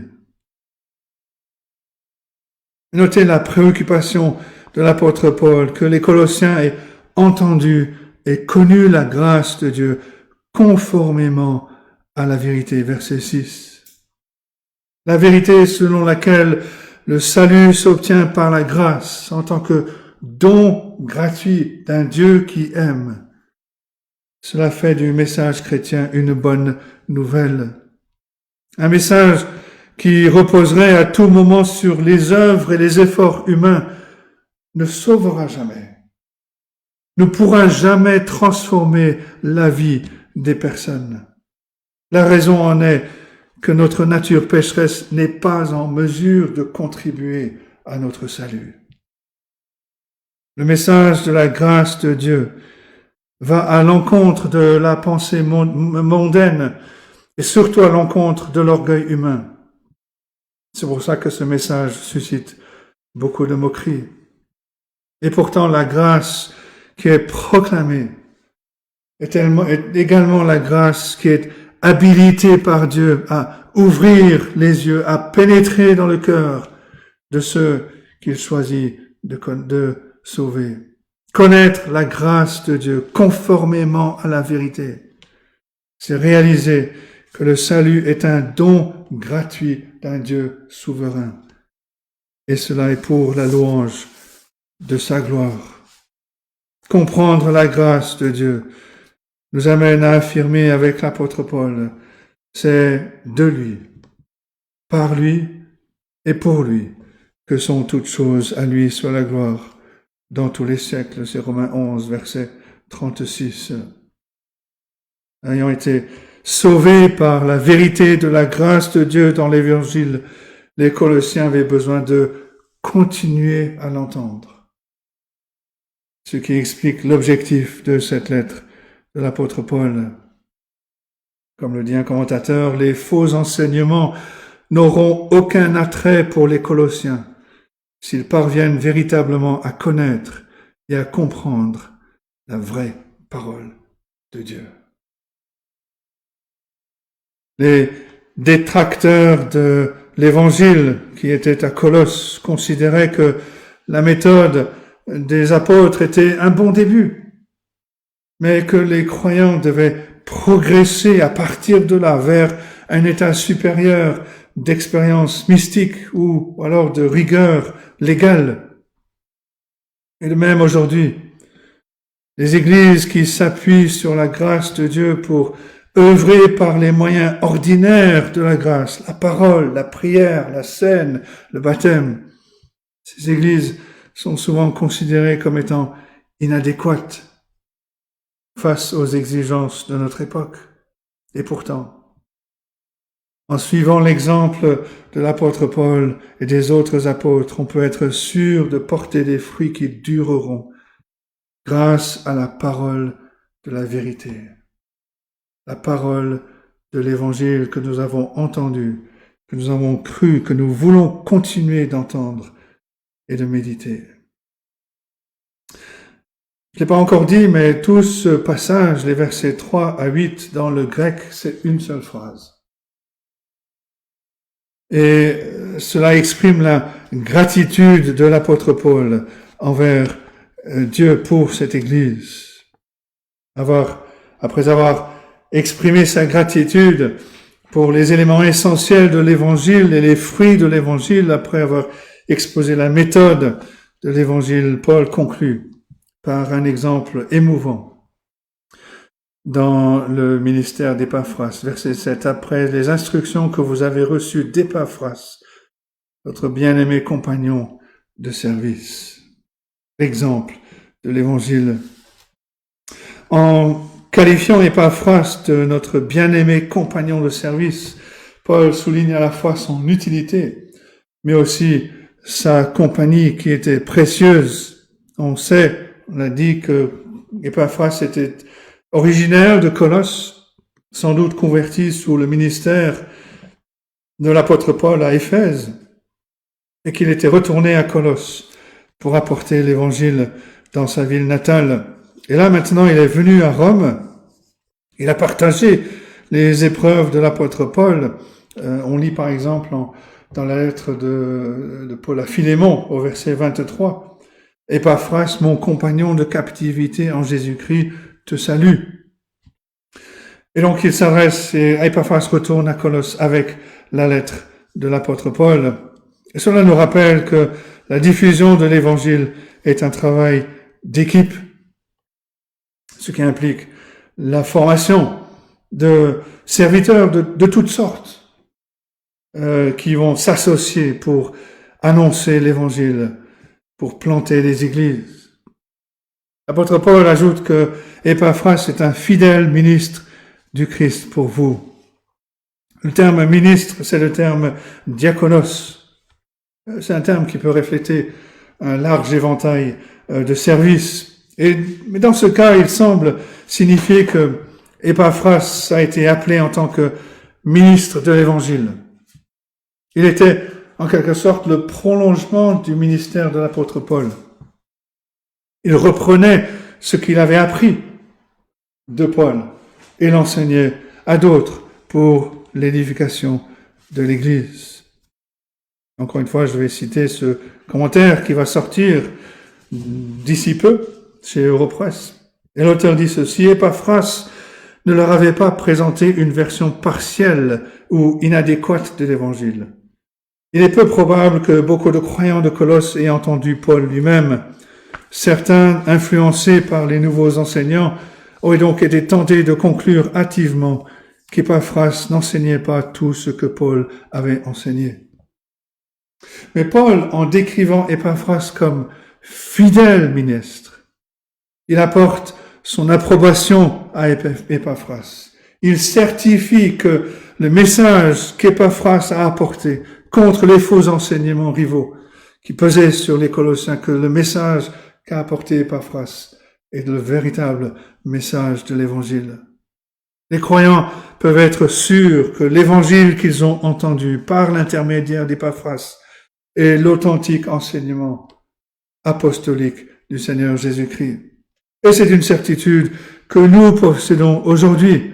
Notez la préoccupation de l'apôtre Paul, que les Colossiens aient entendu et connu la grâce de Dieu conformément à la vérité. Verset 6. La vérité selon laquelle le salut s'obtient par la grâce en tant que don gratuit d'un Dieu qui aime. Cela fait du message chrétien une bonne nouvelle. Un message qui reposerait à tout moment sur les œuvres et les efforts humains ne sauvera jamais, ne pourra jamais transformer la vie des personnes. La raison en est que notre nature pécheresse n'est pas en mesure de contribuer à notre salut. Le message de la grâce de Dieu va à l'encontre de la pensée mondaine et surtout à l'encontre de l'orgueil humain. C'est pour ça que ce message suscite beaucoup de moqueries. Et pourtant, la grâce qui est proclamée est également la grâce qui est habilitée par Dieu à ouvrir les yeux, à pénétrer dans le cœur de ceux qu'il choisit de sauver. Connaître la grâce de Dieu conformément à la vérité, c'est réaliser que le salut est un don gratuit d'un Dieu souverain. Et cela est pour la louange de sa gloire. Comprendre la grâce de Dieu nous amène à affirmer avec l'apôtre Paul, c'est de lui, par lui et pour lui que sont toutes choses, à lui soit la gloire dans tous les siècles. C'est Romains 11, verset 36. Ayant été sauvés par la vérité de la grâce de Dieu dans l'Évangile, les Colossiens avaient besoin de continuer à l'entendre. Ce qui explique l'objectif de cette lettre de l'apôtre Paul. Comme le dit un commentateur, les faux enseignements n'auront aucun attrait pour les Colossiens s'ils parviennent véritablement à connaître et à comprendre la vraie parole de Dieu. Les détracteurs de l'Évangile qui étaient à Colosse considéraient que la méthode des apôtres était un bon début, mais que les croyants devaient progresser à partir de là vers un état supérieur d'expérience mystique ou alors de rigueur légale. Et de même aujourd'hui, les églises qui s'appuient sur la grâce de Dieu pour œuvrer par les moyens ordinaires de la grâce, la parole, la prière, la scène, le baptême, ces églises sont souvent considérées comme étant inadéquates face aux exigences de notre époque. Et pourtant, En suivant l'exemple de l'apôtre Paul et des autres apôtres, on peut être sûr de porter des fruits qui dureront grâce à la parole de la vérité, la parole de l'évangile que nous avons entendu, que nous avons cru, que nous voulons continuer d'entendre et de méditer. Je ne l'ai pas encore dit, mais tout ce passage, les versets 3 à 8 dans le grec, c'est une seule phrase. Et cela exprime la gratitude de l'apôtre Paul envers Dieu pour cette Église. Après avoir exprimé sa gratitude pour les éléments essentiels de l'Évangile et les fruits de l'Évangile, après avoir exposé la méthode de l'Évangile, Paul conclut par un exemple émouvant dans le ministère d'Épaphras, verset 7, après les instructions que vous avez reçues d'Épaphras, votre bien-aimé compagnon de service. Exemple de l'Évangile. En qualifiant Épaphras de notre bien-aimé compagnon de service, Paul souligne à la fois son utilité, mais aussi sa compagnie qui était précieuse. On a dit que Épaphras était originaire de Colosse, sans doute converti sous le ministère de l'apôtre Paul à Éphèse, et qu'il était retourné à Colosse pour apporter l'évangile dans sa ville natale. Et là, maintenant, il est venu à Rome. Il a partagé les épreuves de l'apôtre Paul. On lit par exemple dans la lettre de Paul à Philémon, au verset 23, « Épaphras, mon compagnon de captivité en Jésus-Christ, te salue. » Et donc il s'adresse, et Épaphras retourne à Colosse avec la lettre de l'apôtre Paul. Et cela nous rappelle que la diffusion de l'évangile est un travail d'équipe, ce qui implique la formation de serviteurs de toutes sortes qui vont s'associer pour annoncer l'évangile, pour planter des églises. L'apôtre Paul ajoute que Épaphras est un fidèle ministre du Christ pour vous. Le terme ministre, c'est le terme diakonos. C'est un terme qui peut refléter un large éventail de services. Mais dans ce cas, il semble signifier que Épaphras a été appelé en tant que ministre de l'Évangile. Il était en quelque sorte le prolongement du ministère de l'apôtre Paul. Il reprenait ce qu'il avait appris de Paul et l'enseignait à d'autres pour l'édification de l'Église. Encore une fois, je vais citer ce commentaire qui va sortir d'ici peu chez Europresse. Et l'auteur dit ceci, « Épaphras ne leur avait pas présenté une version partielle ou inadéquate de l'Évangile. Il est peu probable que beaucoup de croyants de Colosse aient entendu Paul lui-même. Certains, influencés par les nouveaux enseignants, auraient donc été tentés de conclure hâtivement qu'Épaphras n'enseignait pas tout ce que Paul avait enseigné. Mais Paul, en décrivant Épaphras comme fidèle ministre, il apporte son approbation à Épaphras. Il certifie que le message qu'Épaphras a apporté contre les faux enseignements rivaux qui pesaient sur les Colossiens, que le message qu'a apporté Épaphras est le véritable message de l'Évangile. Les croyants peuvent être sûrs que l'Évangile qu'ils ont entendu par l'intermédiaire d'Épaphras est l'authentique enseignement apostolique du Seigneur Jésus-Christ. Et c'est une certitude que nous possédons aujourd'hui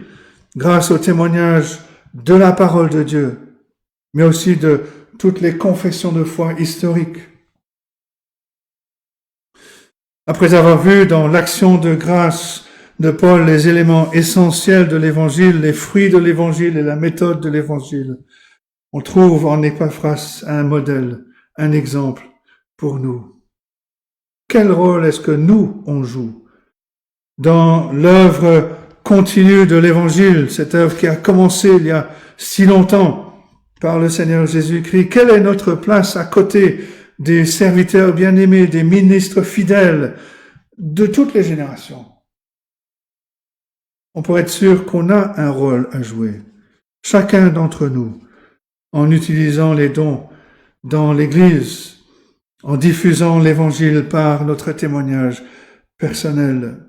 grâce au témoignage de la parole de Dieu, mais aussi de toutes les confessions de foi historiques. Après avoir vu dans l'action de grâce de Paul les éléments essentiels de l'Évangile, les fruits de l'Évangile et la méthode de l'Évangile, on trouve en Épaphras un modèle, un exemple pour nous. Quel rôle est-ce que nous, on joue dans l'œuvre continue de l'Évangile, cette œuvre qui a commencé il y a si longtemps par le Seigneur Jésus-Christ? Quelle est notre place à côté des serviteurs bien-aimés, des ministres fidèles de toutes les générations? On pourrait être sûr qu'on a un rôle à jouer. chacun d'entre nous, en utilisant les dons dans l'Église, en diffusant l'Évangile par notre témoignage personnel.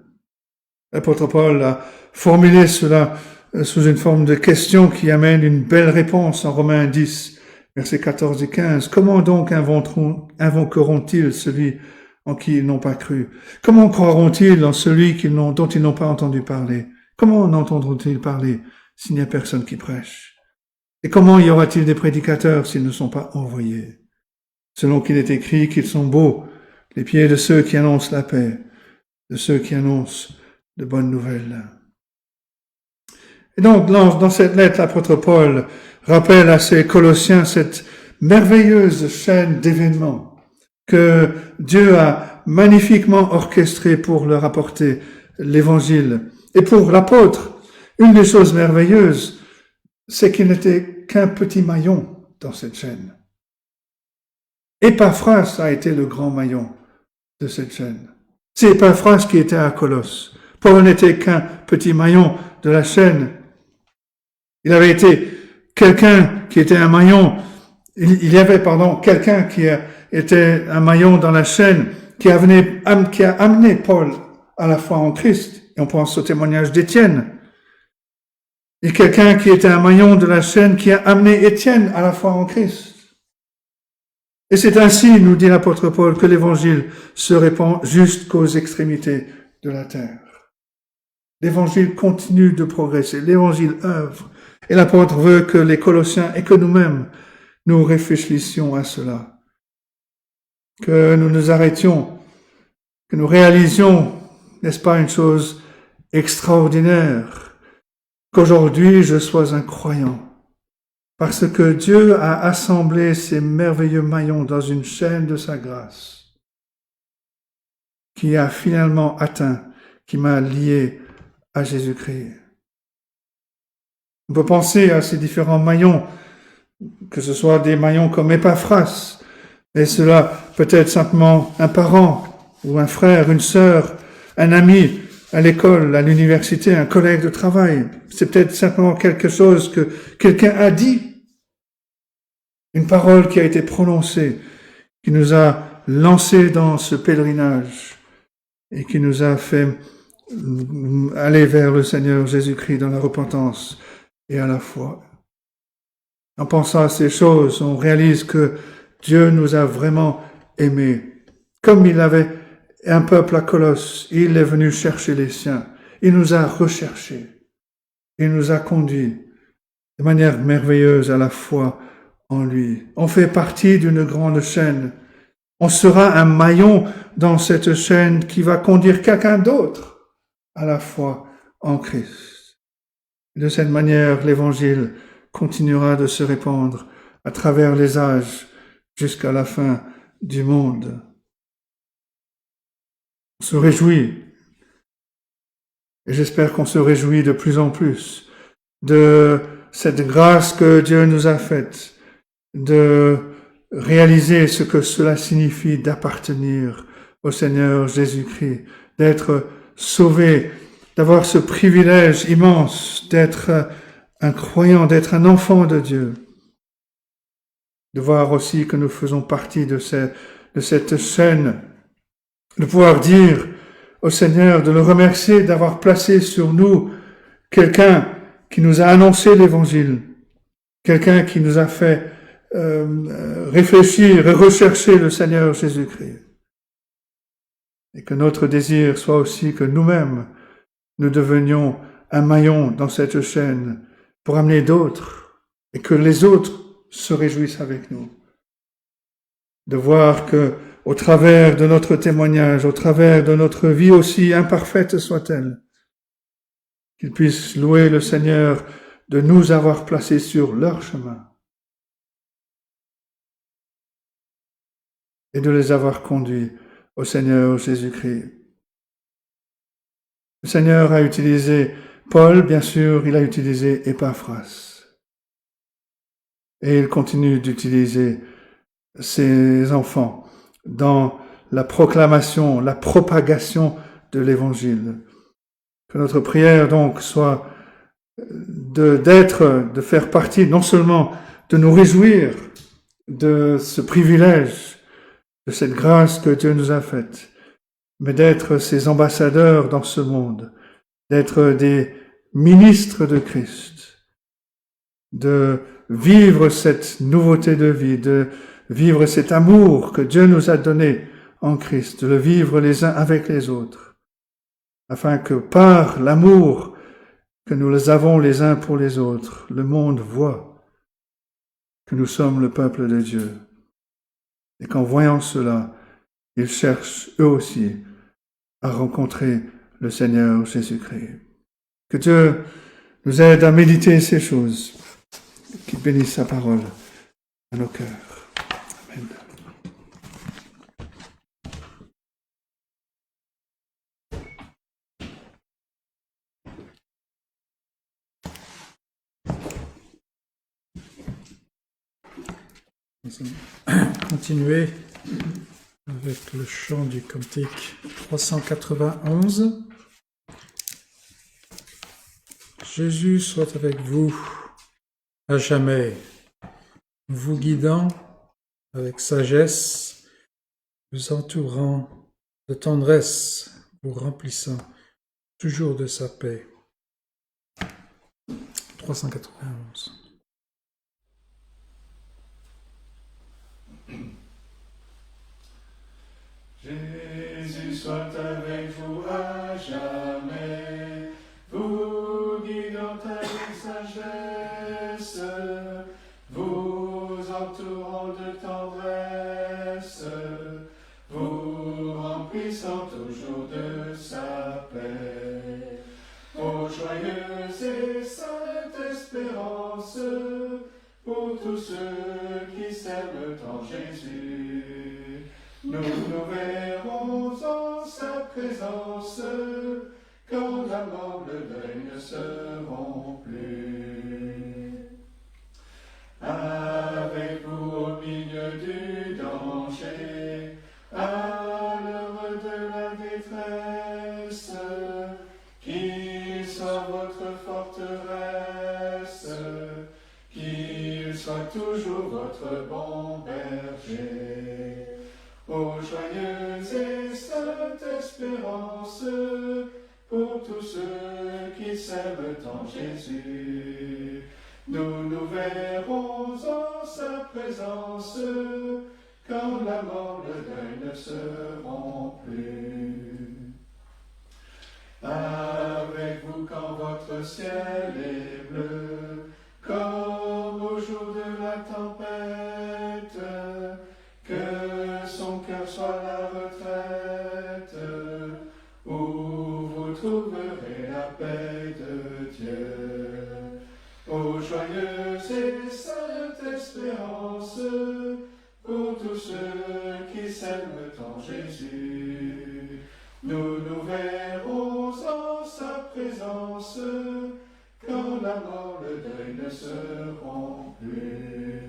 L'apôtre Paul a formulé cela sous une forme de question qui amène une belle réponse en Romains 10, versets 14 et 15. Comment donc invoqueront-ils celui en qui ils n'ont pas cru? Comment croiront-ils en celui dont ils n'ont pas entendu parler? Comment en entendront-ils parler s'il n'y a personne qui prêche? Et comment y aura-t-il des prédicateurs s'ils ne sont pas envoyés? Selon qu'il est écrit qu'ils sont beaux, les pieds de ceux qui annoncent la paix, de ceux qui annoncent de bonnes nouvelles. Et donc, dans cette lettre, l'apôtre Paul rappelle à ses Colossiens cette merveilleuse chaîne d'événements que Dieu a magnifiquement orchestrée pour leur apporter l'Évangile. Et pour l'apôtre, une des choses merveilleuses, c'est qu'il n'était qu'un petit maillon dans cette chaîne. Épaphras a été le grand maillon de cette chaîne. C'est Épaphras qui était à Colosse. Paul n'était qu'un petit maillon de la chaîne. Il avait été quelqu'un qui était un maillon. Il y avait, quelqu'un qui était un maillon dans la chaîne qui a amené Paul à la foi en Christ. Et on pense au témoignage d'Étienne. Et quelqu'un qui était un maillon de la chaîne qui a amené Étienne à la foi en Christ. Et c'est ainsi, nous dit l'apôtre Paul, que l'Évangile se répand jusqu'aux extrémités de la terre. L'Évangile continue de progresser, l'Évangile œuvre. Et l'apôtre veut que les Colossiens et que nous-mêmes, nous réfléchissions à cela. Que nous nous arrêtions, que nous réalisions, n'est-ce pas, une chose extraordinaire, qu'aujourd'hui je sois un croyant. Parce que Dieu a assemblé ces merveilleux maillons dans une chaîne de sa grâce, qui a finalement atteint, qui m'a lié à Jésus-Christ. On peut penser à ces différents maillons, que ce soit des maillons comme Épaphras, et cela peut être simplement un parent, ou un frère, une sœur, un ami à l'école, à l'université, un collègue de travail. C'est peut-être simplement quelque chose que quelqu'un a dit, une parole qui a été prononcée, qui nous a lancés dans ce pèlerinage et qui nous a fait aller vers le Seigneur Jésus-Christ dans la repentance et à la foi. En pensant à ces choses, on réalise que Dieu nous a vraiment aimés. Comme il avait un peuple à Colosse, il est venu chercher les siens. Il nous a recherchés. Il nous a conduits de manière merveilleuse à la foi en lui. On fait partie d'une grande chaîne. On sera un maillon dans cette chaîne qui va conduire quelqu'un d'autre à la foi en Christ. De cette manière, l'Évangile continuera de se répandre à travers les âges jusqu'à la fin du monde. On se réjouit, et j'espère qu'on se réjouit de plus en plus de cette grâce que Dieu nous a faite, de réaliser ce que cela signifie d'appartenir au Seigneur Jésus-Christ, d'être sauvé, d'avoir ce privilège immense d'être un croyant, d'être un enfant de Dieu, de voir aussi que nous faisons partie de cette chaîne, de pouvoir dire au Seigneur, de le remercier d'avoir placé sur nous quelqu'un qui nous a annoncé l'Évangile, quelqu'un qui nous a fait réfléchir et rechercher le Seigneur Jésus-Christ. Et que notre désir soit aussi que nous-mêmes, nous devenions un maillon dans cette chaîne pour amener d'autres et que les autres se réjouissent avec nous. De voir que, au travers de notre témoignage, au travers de notre vie aussi imparfaite soit-elle, qu'ils puissent louer le Seigneur de nous avoir placés sur leur chemin et de les avoir conduits au Seigneur Jésus-Christ. Le Seigneur a utilisé Paul, bien sûr, il a utilisé Épaphras. Et il continue d'utiliser ses enfants dans la proclamation, la propagation de l'Évangile. Que notre prière donc soit de faire partie, non seulement de nous réjouir de ce privilège, de cette grâce que Dieu nous a faite, mais d'être ses ambassadeurs dans ce monde, d'être des ministres de Christ, de vivre cette nouveauté de vie, de vivre cet amour que Dieu nous a donné en Christ, de le vivre les uns avec les autres, afin que par l'amour que nous avons les uns pour les autres, le monde voit que nous sommes le peuple de Dieu. Et qu'en voyant cela, ils cherchent eux aussi à rencontrer le Seigneur Jésus-Christ. Que Dieu nous aide à méditer ces choses, qu'il bénisse sa parole à nos cœurs. Amen. Nous allons continuer avec le chant du cantique 391. Jésus soit avec vous à jamais, vous guidant avec sagesse, vous entourant de tendresse, vous remplissant toujours de sa paix. 391. Jésus soit avec vous à jamais, vous guidant avec sagesse, vous entourant de tendresse, vous remplissant toujours de sa paix. Ô joyeuse et sainte espérance, pour tous ceux qui s'aiment en Jésus, nous nous verrons en sa présence, quand la mort, le deuil ne seront plus. Avec vous au milieu du danger, à l'heure de la détresse, qu'il soit votre forteresse, qu'il soit toujours votre bon berger. Ô joyeuse et sainte espérance, pour tous ceux qui s'aiment en Jésus, nous nous verrons en sa présence, quand la mort, le deuil ne seront plus. Avec vous quand votre ciel est bleu, comme au jour de la tempête, que son cœur soit la retraite, où vous trouverez la paix de Dieu. Ô joyeuse et sainte espérance, pour tous ceux qui s'aiment en Jésus, nous nous verrons en sa présence, quand la mort, le deuil ne seront plus.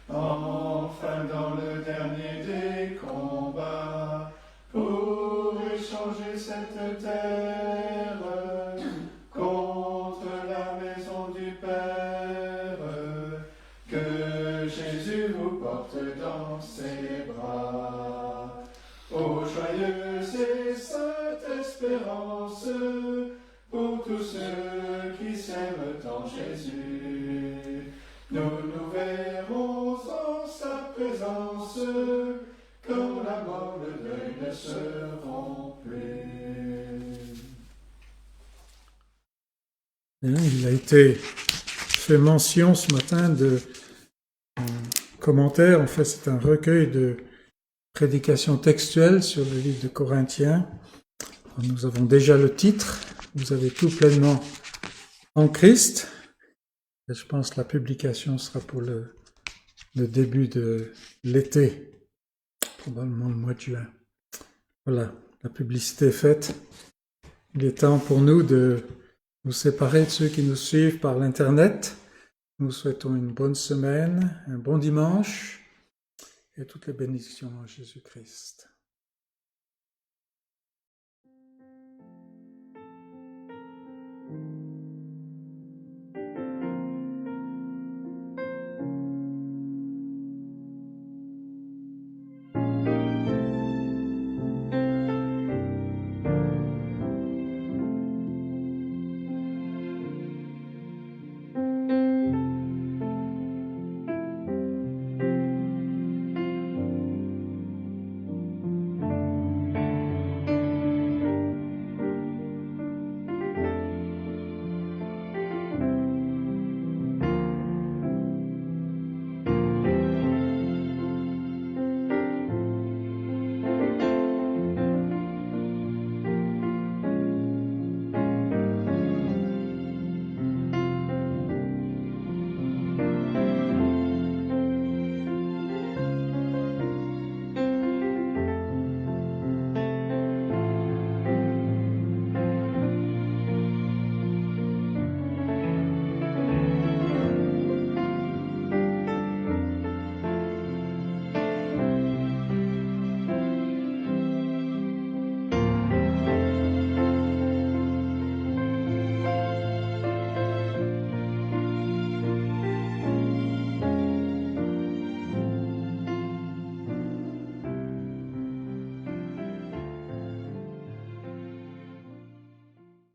Enfin dans le dernier des combats, pour échanger cette terre contre la maison du Père, que Jésus vous porte dans ses bras. Ô joyeuse et sainte espérance, pour tous ceux qui s'aiment en Jésus, nous nous verrons en sa présence, quand la mort, le deuil ne seront plus. Il a été fait mention ce matin de commentaires. En fait, c'est un recueil de prédications textuelles sur le livre de Corinthiens. Nous avons déjà le titre. Vous avez tout pleinement en Christ. Et je pense que la publication sera pour le début de l'été, probablement le mois de juin. Voilà, la publicité est faite. Il est temps pour nous de nous séparer de ceux qui nous suivent par l'Internet. Nous souhaitons une bonne semaine, un bon dimanche et toutes les bénédictions en Jésus-Christ.